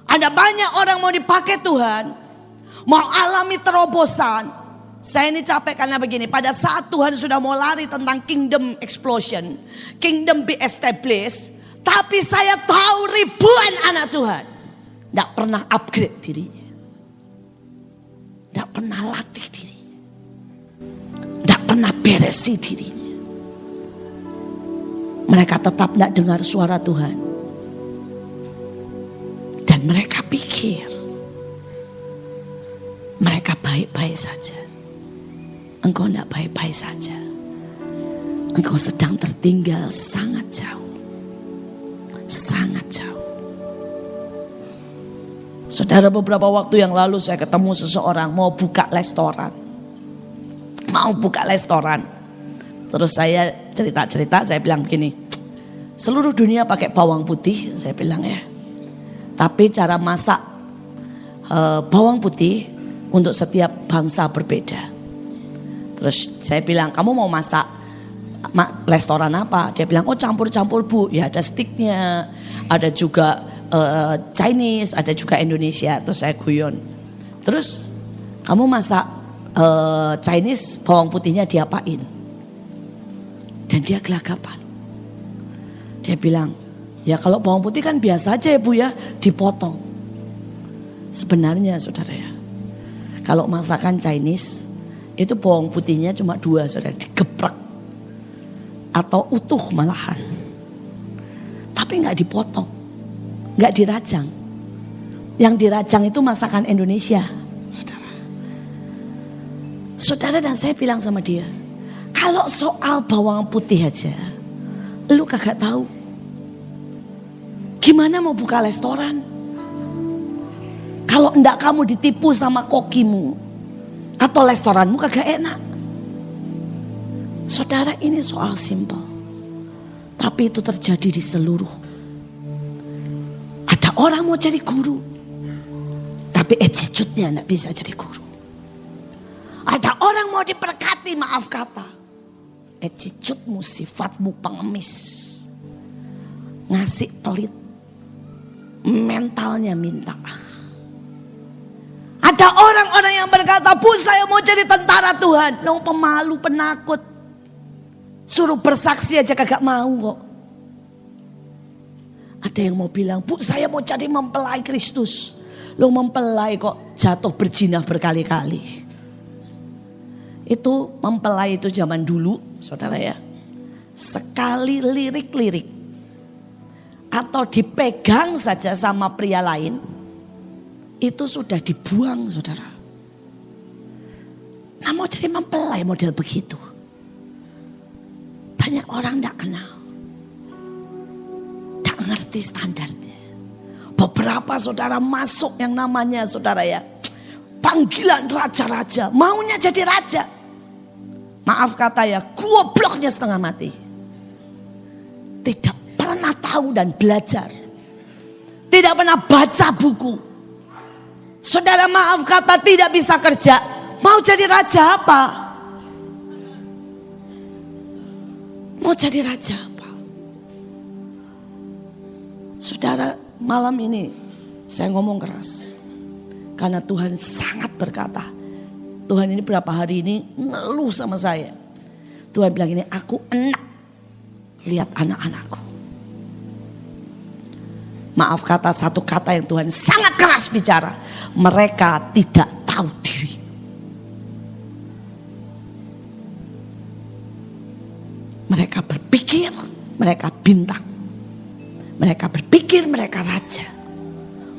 Ada banyak orang mau dipakai Tuhan, mau alami terobosan. Saya ini capek karena begini, pada saat Tuhan sudah mau lari tentang kingdom explosion, kingdom be established, tapi saya tahu ribuan anak Tuhan tidak pernah upgrade dirinya, tidak pernah latih dirinya, tidak pernah beresi dirinya. Mereka tetap tidak dengar suara Tuhan. Dan mereka pikir mereka baik-baik saja. Engkau tidak baik-baik saja. Engkau sedang tertinggal sangat jauh. Sangat jauh. Saudara, beberapa waktu yang lalu saya ketemu seseorang mau buka restoran. Mau buka restoran. Terus saya cerita-cerita, saya bilang begini. Seluruh dunia pakai bawang putih, saya bilang ya. Tapi cara masak bawang putih untuk setiap bangsa berbeda. Terus saya bilang, kamu mau masak restoran apa? Dia bilang, oh campur-campur bu. Ya ada steaknya, ada juga Chinese, ada juga Indonesia. Terus saya guyon. Terus kamu masak Chinese, bawang putihnya diapain? Dan dia gelagapan. Dia bilang, ya kalau bawang putih kan biasa aja ya bu ya, dipotong. Sebenarnya saudara ya, kalau masakan Chinese, itu bawang putihnya cuma 2 saudara, digeprek. Atau utuh malahan. Tapi gak dipotong, gak dirajang. Yang dirajang itu masakan Indonesia. Saudara. Saudara, dan saya bilang sama dia, kalau soal bawang putih aja, lu kagak tahu. Gimana mau buka restoran? Kalau enggak kamu ditipu sama kokimu atau restoranmu kagak enak. Saudara, ini soal simpel. Tapi itu terjadi di seluruh. Ada orang mau jadi guru, tapi attitude-nya enggak bisa jadi guru. Ada orang mau diberkati, maaf kata, attitude-mu, sifatmu pengemis, ngasih pelit, mentalnya minta. Ada orang-orang yang berkata, bu saya mau jadi tentara Tuhan. Lo pemalu, penakut, suruh bersaksi aja kagak mau kok. Ada yang mau bilang, bu saya mau jadi mempelai Kristus. Lo mempelai kok jatuh berjinah berkali-kali. Itu mempelai itu zaman dulu saudara ya. Sekali lirik-lirik atau dipegang saja sama pria lain, itu sudah dibuang saudara. Nah mau jadi mempelai model begitu, banyak orang tidak kenal, tidak ngerti standarnya. Beberapa saudara masuk yang namanya saudara ya, panggilan raja-raja, maunya jadi raja. Maaf kata ya, gobloknya setengah mati. Tidak pernah tahu dan belajar. Tidak pernah baca buku. Saudara maaf kata tidak bisa kerja. Mau jadi raja apa? Mau jadi raja apa? Saudara, malam ini saya ngomong keras. Karena Tuhan sangat berkata. Tuhan ini berapa hari ini ngeluh sama saya. Tuhan bilang ini, aku enak lihat anak-anakku. Maaf kata, satu kata yang Tuhan sangat keras bicara. Mereka tidak tahu diri. Mereka berpikir mereka bintang. Mereka berpikir mereka raja.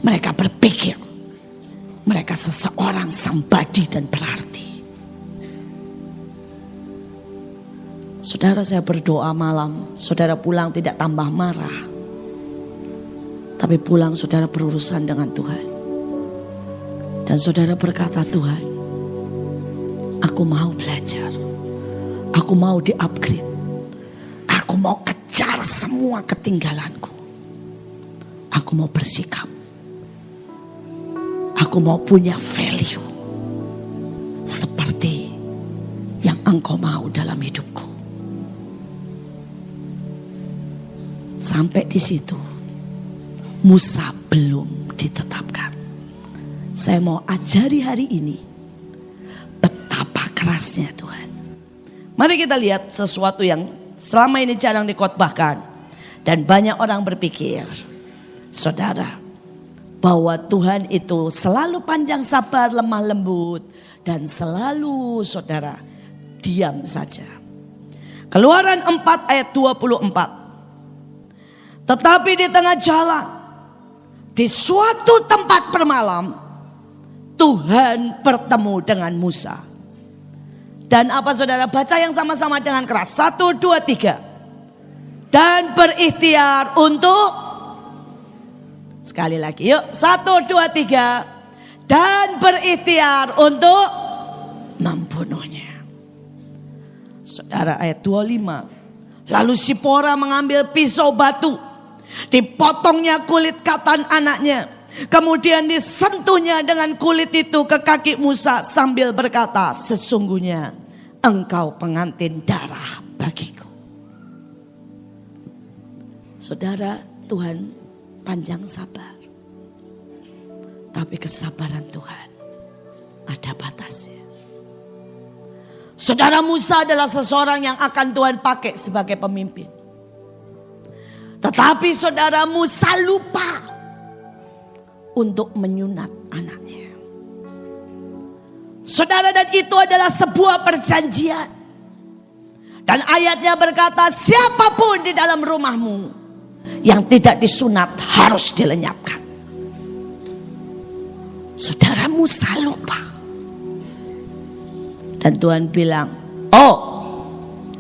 Mereka berpikir mereka seseorang somebody dan berarti. Saudara, saya berdoa malam, saudara pulang tidak tambah marah. Tapi pulang saudara berurusan dengan Tuhan. Dan saudara berkata, Tuhan, aku mau belajar. Aku mau di-upgrade. Aku mau kejar semua ketinggalanku. Aku mau bersikap. Aku mau punya value seperti yang Engkau mau dalam hidupku. Sampai di situ Musa belum ditetapkan. Saya mau ajari hari ini betapa kerasnya Tuhan. Mari kita lihat sesuatu yang selama ini jarang dikhotbahkan dan banyak orang berpikir, saudara, bahwa Tuhan itu selalu panjang sabar, lemah lembut, dan selalu saudara diam saja. Keluaran 4 ayat 24. Tetapi di tengah jalan, di suatu tempat bermalam, Tuhan bertemu dengan Musa. Dan apa saudara, baca yang sama-sama dengan keras. 1, 2, 3. Dan berikhtiar untuk, sekali lagi yuk, 1, 2, 3. Dan berikhtiar untuk membunuhnya. Saudara, ayat 25. Lalu Sipora mengambil pisau batu, dipotongnya kulit katan anaknya, kemudian disentuhnya dengan kulit itu ke kaki Musa sambil berkata, sesungguhnya engkau pengantin darah bagiku. Saudara, Tuhan panjang sabar, tapi kesabaran Tuhan ada batasnya. Saudara, Musa adalah seseorang yang akan Tuhan pakai sebagai pemimpin. Tetapi saudara, Musa lupa untuk menyunat anaknya. Saudara, dan itu adalah sebuah perjanjian. Dan ayatnya berkata, siapapun di dalam rumahmu yang tidak disunat harus dilenyapkan. Saudara, Musa lupa. Dan Tuhan bilang, oh,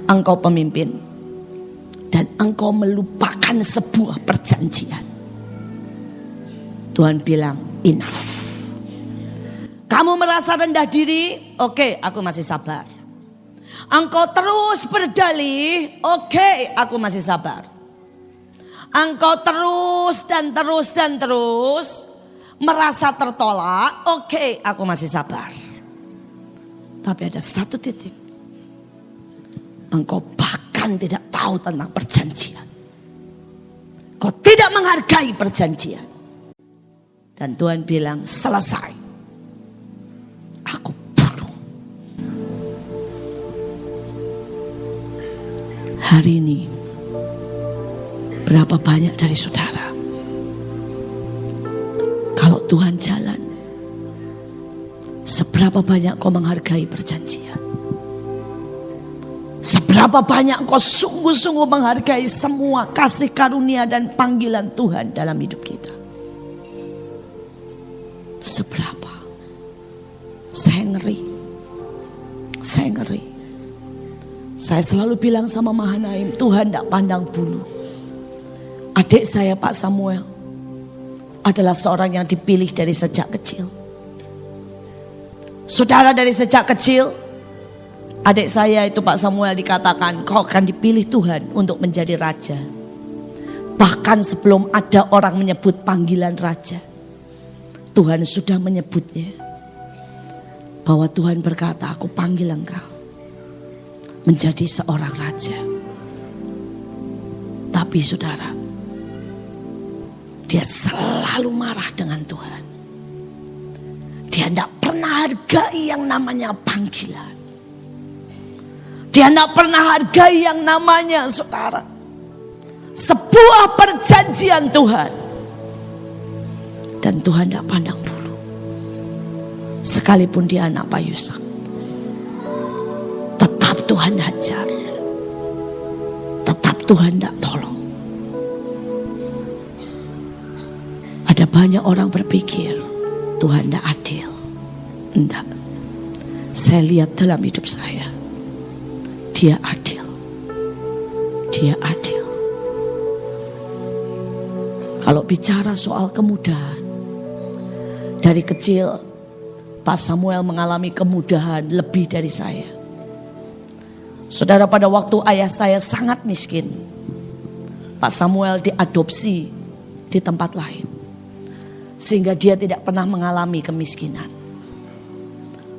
engkau pemimpin dan engkau melupakan sebuah perjanjian. Tuhan bilang, enough. Kamu merasa rendah diri? Oke, aku masih sabar. Engkau terus berdalih? Oke, aku masih sabar. Engkau terus dan terus dan terus merasa tertolak? Oke, aku masih sabar. Tapi ada satu titik, engkau bahkan tidak tahu tentang perjanjian. Kau tidak menghargai perjanjian. Dan Tuhan bilang, selesai. Aku bunuh. Hari ini, berapa banyak dari saudara, kalau Tuhan jalan, seberapa banyak kau menghargai perjanjian? Seberapa banyak kau sungguh-sungguh menghargai semua kasih karunia dan panggilan Tuhan dalam hidup kita? Seberapa? Saya ngeri. Saya ngeri. Saya selalu bilang sama Mahanaim, Tuhan tidak pandang bulu. Adik saya Pak Samuel adalah seorang yang dipilih dari sejak kecil. Saudara, dari sejak kecil, adik saya itu Pak Samuel dikatakan, kau akan dipilih Tuhan untuk menjadi raja. Bahkan sebelum ada orang menyebut panggilan raja, Tuhan sudah menyebutnya. Bahwa Tuhan berkata, aku panggil engkau menjadi seorang raja. Tapi saudara, dia selalu marah dengan Tuhan. Dia tidak pernah hargai yang namanya panggilan. Dia tidak pernah hargai yang namanya, saudara, sebuah perjanjian Tuhan. Dan Tuhan tidak pandang bulu. Sekalipun dia anak Pak Yusak, tetap Tuhan hajar. Tetap Tuhan tidak tolong. Ada banyak orang berpikir Tuhan tidak adil. Tidak. Saya lihat dalam hidup saya, Dia adil. Dia adil. Kalau bicara soal kemudahan, dari kecil Pak Samuel mengalami kemudahan lebih dari saya. Saudara, pada waktu ayah saya sangat miskin, Pak Samuel diadopsi di tempat lain, sehingga dia tidak pernah mengalami kemiskinan.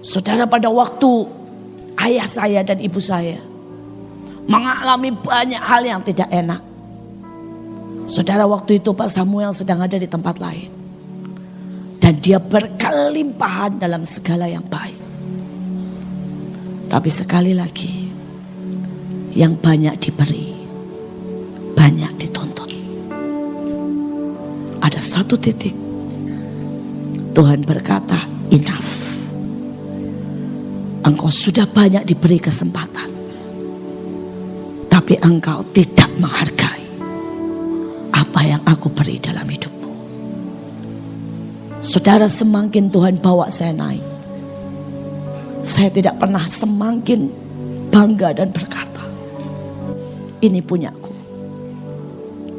Saudara, pada waktu ayah saya dan ibu saya mengalami banyak hal yang tidak enak, saudara, waktu itu Pak Samuel sedang ada di tempat lain, dan dia berkelimpahan dalam segala yang baik. Tapi sekali lagi, yang banyak diberi, banyak dituntut. Ada satu titik Tuhan berkata, enough. Engkau sudah banyak diberi kesempatan, tapi engkau tidak menghargai apa yang aku beri dalam hidupmu. Saudara, semakin Tuhan bawa saya naik, saya tidak pernah semakin bangga dan berkata, ini punyaku.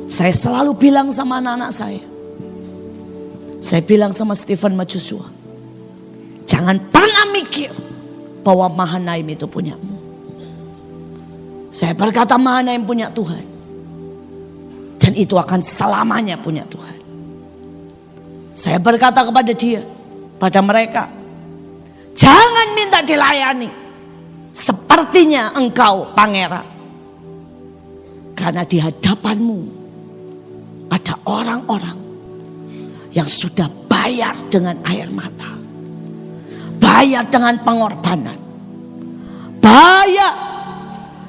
Saya selalu bilang sama anak-anak saya bilang sama Stephen Majusua, jangan pernah mikir bahwa Mahanaim itu punyamu. Saya berkata Mahanaim punya Tuhan, dan itu akan selamanya punya Tuhan. Saya berkata kepada dia, pada mereka, jangan minta dilayani sepertinya engkau pangeran. Karena di hadapanmu ada orang-orang yang sudah bayar dengan air mata, bayar dengan pengorbanan, bayar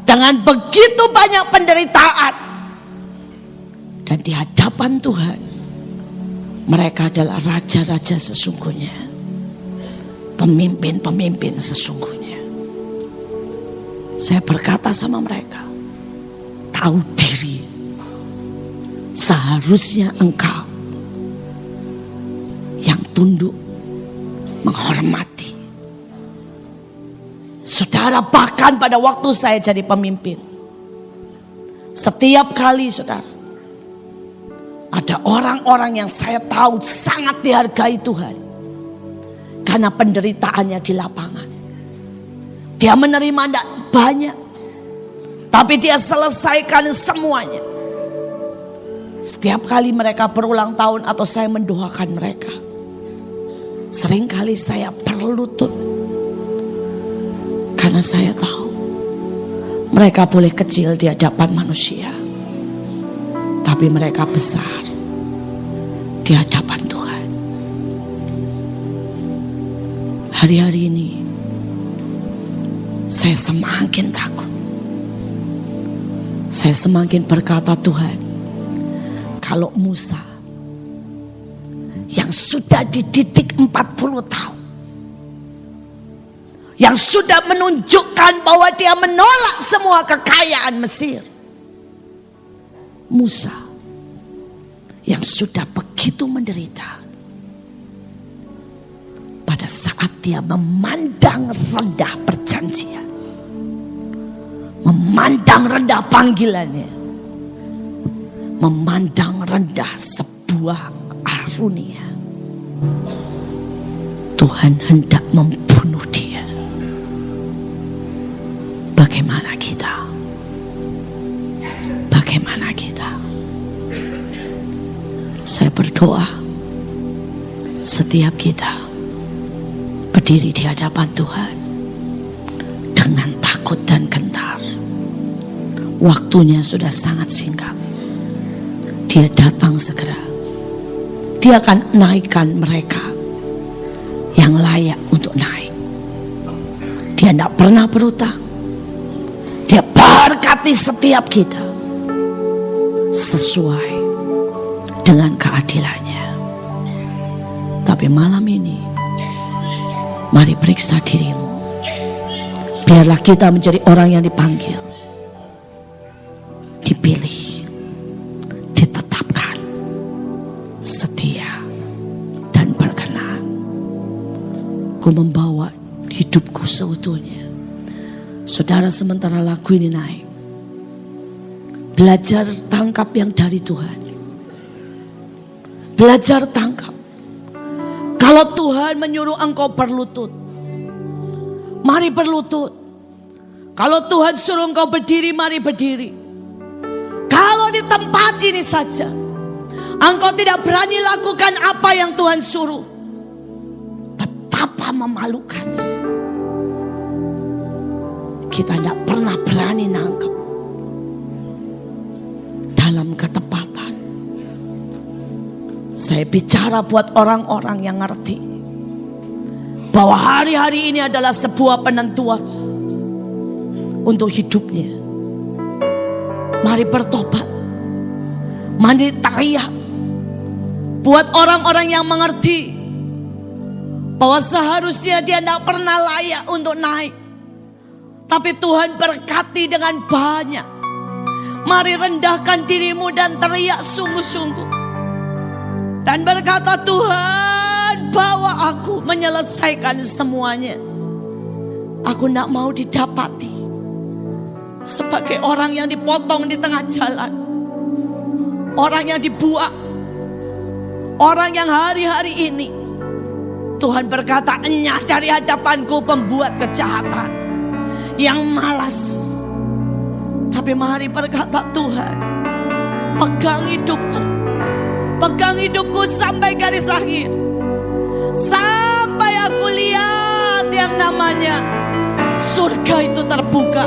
dengan begitu banyak penderitaan. Dan di hadapan Tuhan, mereka adalah raja-raja sesungguhnya, pemimpin-pemimpin sesungguhnya. Saya berkata sama mereka, tahu diri, seharusnya engkau yang tunduk menghormati. Saudara, bahkan pada waktu saya jadi pemimpin, setiap kali saudara, ada orang-orang yang saya tahu sangat dihargai Tuhan karena penderitaannya di lapangan. Dia menerima tidak banyak, tapi dia selesaikan semuanya. Setiap kali mereka berulang tahun atau saya mendoakan mereka, seringkali saya berlutut. Karena saya tahu mereka boleh kecil di hadapan manusia, tapi mereka besar di hadapan Tuhan. Hari-hari ini saya semakin takut. Saya semakin berkata, Tuhan, kalau Musa yang sudah dididik 40 tahun, yang sudah menunjukkan bahwa dia menolak semua kekayaan Mesir, Musa yang sudah begitu menderita, pada saat dia memandang rendah perjanjian, memandang rendah panggilannya, memandang rendah sebuah arunia, Tuhan hendak membunuh dia. Bagaimana kita? Bagaimana kita? Saya berdoa setiap kita berdiri di hadapan Tuhan dengan takut dan gentar. Waktunya sudah sangat singkat. Dia datang segera. Dia akan naikkan mereka yang layak untuk naik. Dia tidak pernah berutang. Dia berkati setiap kita sesuai dengan keadilannya. Tapi malam ini, mari periksa dirimu. Biarlah kita menjadi orang yang dipanggil, dipilih, ditetapkan, setia, dan berkenan. Ku membawa hidupku seutuhnya. Saudara, sementara lagu ini naik, belajar tangkap yang dari Tuhan. Belajar tangkap. Kalau Tuhan menyuruh engkau berlutut, mari berlutut. Kalau Tuhan suruh engkau berdiri, mari berdiri. Kalau di tempat ini saja engkau tidak berani lakukan apa yang Tuhan suruh, betapa memalukannya. Kita tidak pernah berani nangkep dalam ketepatan. Saya bicara buat orang-orang yang ngerti bahwa hari-hari ini adalah sebuah penentuan untuk hidupnya. Mari bertobat, mari teriak. Buat orang-orang yang mengerti bahwa seharusnya dia tidak pernah layak untuk naik, tapi Tuhan berkati dengan banyak. Mari rendahkan dirimu dan teriak sungguh-sungguh. Dan berkata, Tuhan bawa aku menyelesaikan semuanya. Aku tidak mau didapati sebagai orang yang dipotong di tengah jalan, orang yang dibuang, orang yang hari-hari ini Tuhan berkata, enyah dari hadapanku pembuat kejahatan yang malas. Tapi mari berkata, Tuhan pegang hidupku sampai garis akhir, sampai aku lihat yang namanya surga itu terbuka.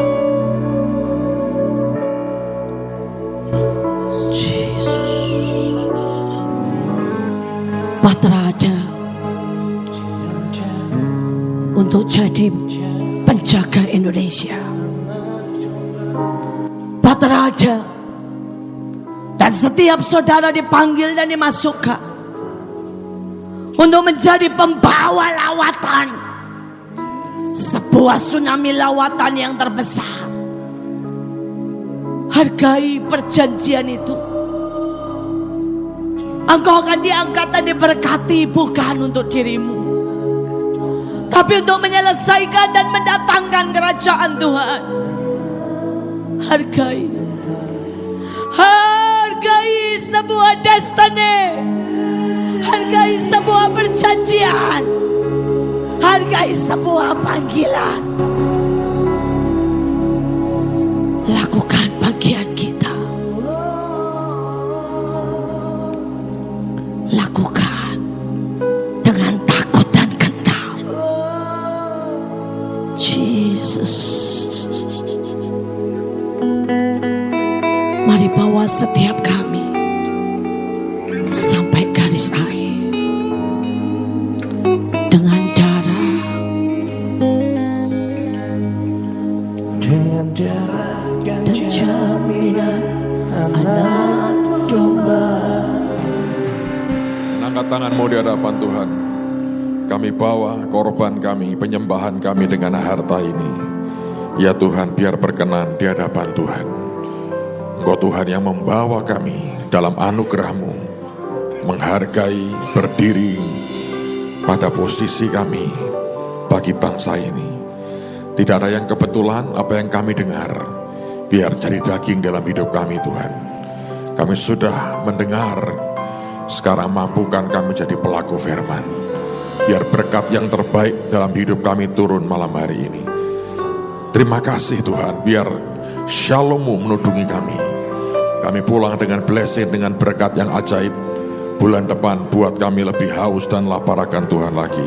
Patra ada untuk jadi penjaga Indonesia. Patra ada, dan setiap saudara dipanggil dan dimasukkan untuk menjadi pembawa lawatan, sebuah tsunami lawatan yang terbesar. Hargai perjanjian itu. Engkau akan diangkat dan diberkati bukan untuk dirimu, tapi untuk menyelesaikan dan mendatangkan kerajaan Tuhan. Hargai sebuah destiny, hargai sebuah perjanjian, hargai sebuah panggilan. Lakukan bagian kita. Lakukan dengan takut dan gentar. Jesus. Mari bawa setiap kami sampai garis akhir dengan darah dan jaminan anak domba. Angkat tanganmu di hadapan Tuhan. Kami bawa korban kami, penyembahan kami dengan harta ini. Ya Tuhan, biar berkenan di hadapan Tuhan. Engkau Tuhan yang membawa kami dalam anugerah-Mu, menghargai, berdiri pada posisi kami bagi bangsa ini. Tidak ada yang kebetulan apa yang kami dengar, biar jadi daging dalam hidup kami Tuhan. Kami sudah mendengar, sekarang mampukan kami jadi pelaku firman. Biar berkat yang terbaik dalam hidup kami turun malam hari ini. Terima kasih Tuhan, biar Shalom-Mu menudungi kami. Kami pulang dengan blessing, dengan berkat yang ajaib. Bulan depan buat kami lebih haus dan lapar akan Tuhan lagi,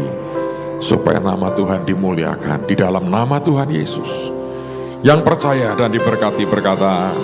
supaya nama Tuhan dimuliakan. Di dalam nama Tuhan Yesus, yang percaya dan diberkati berkata,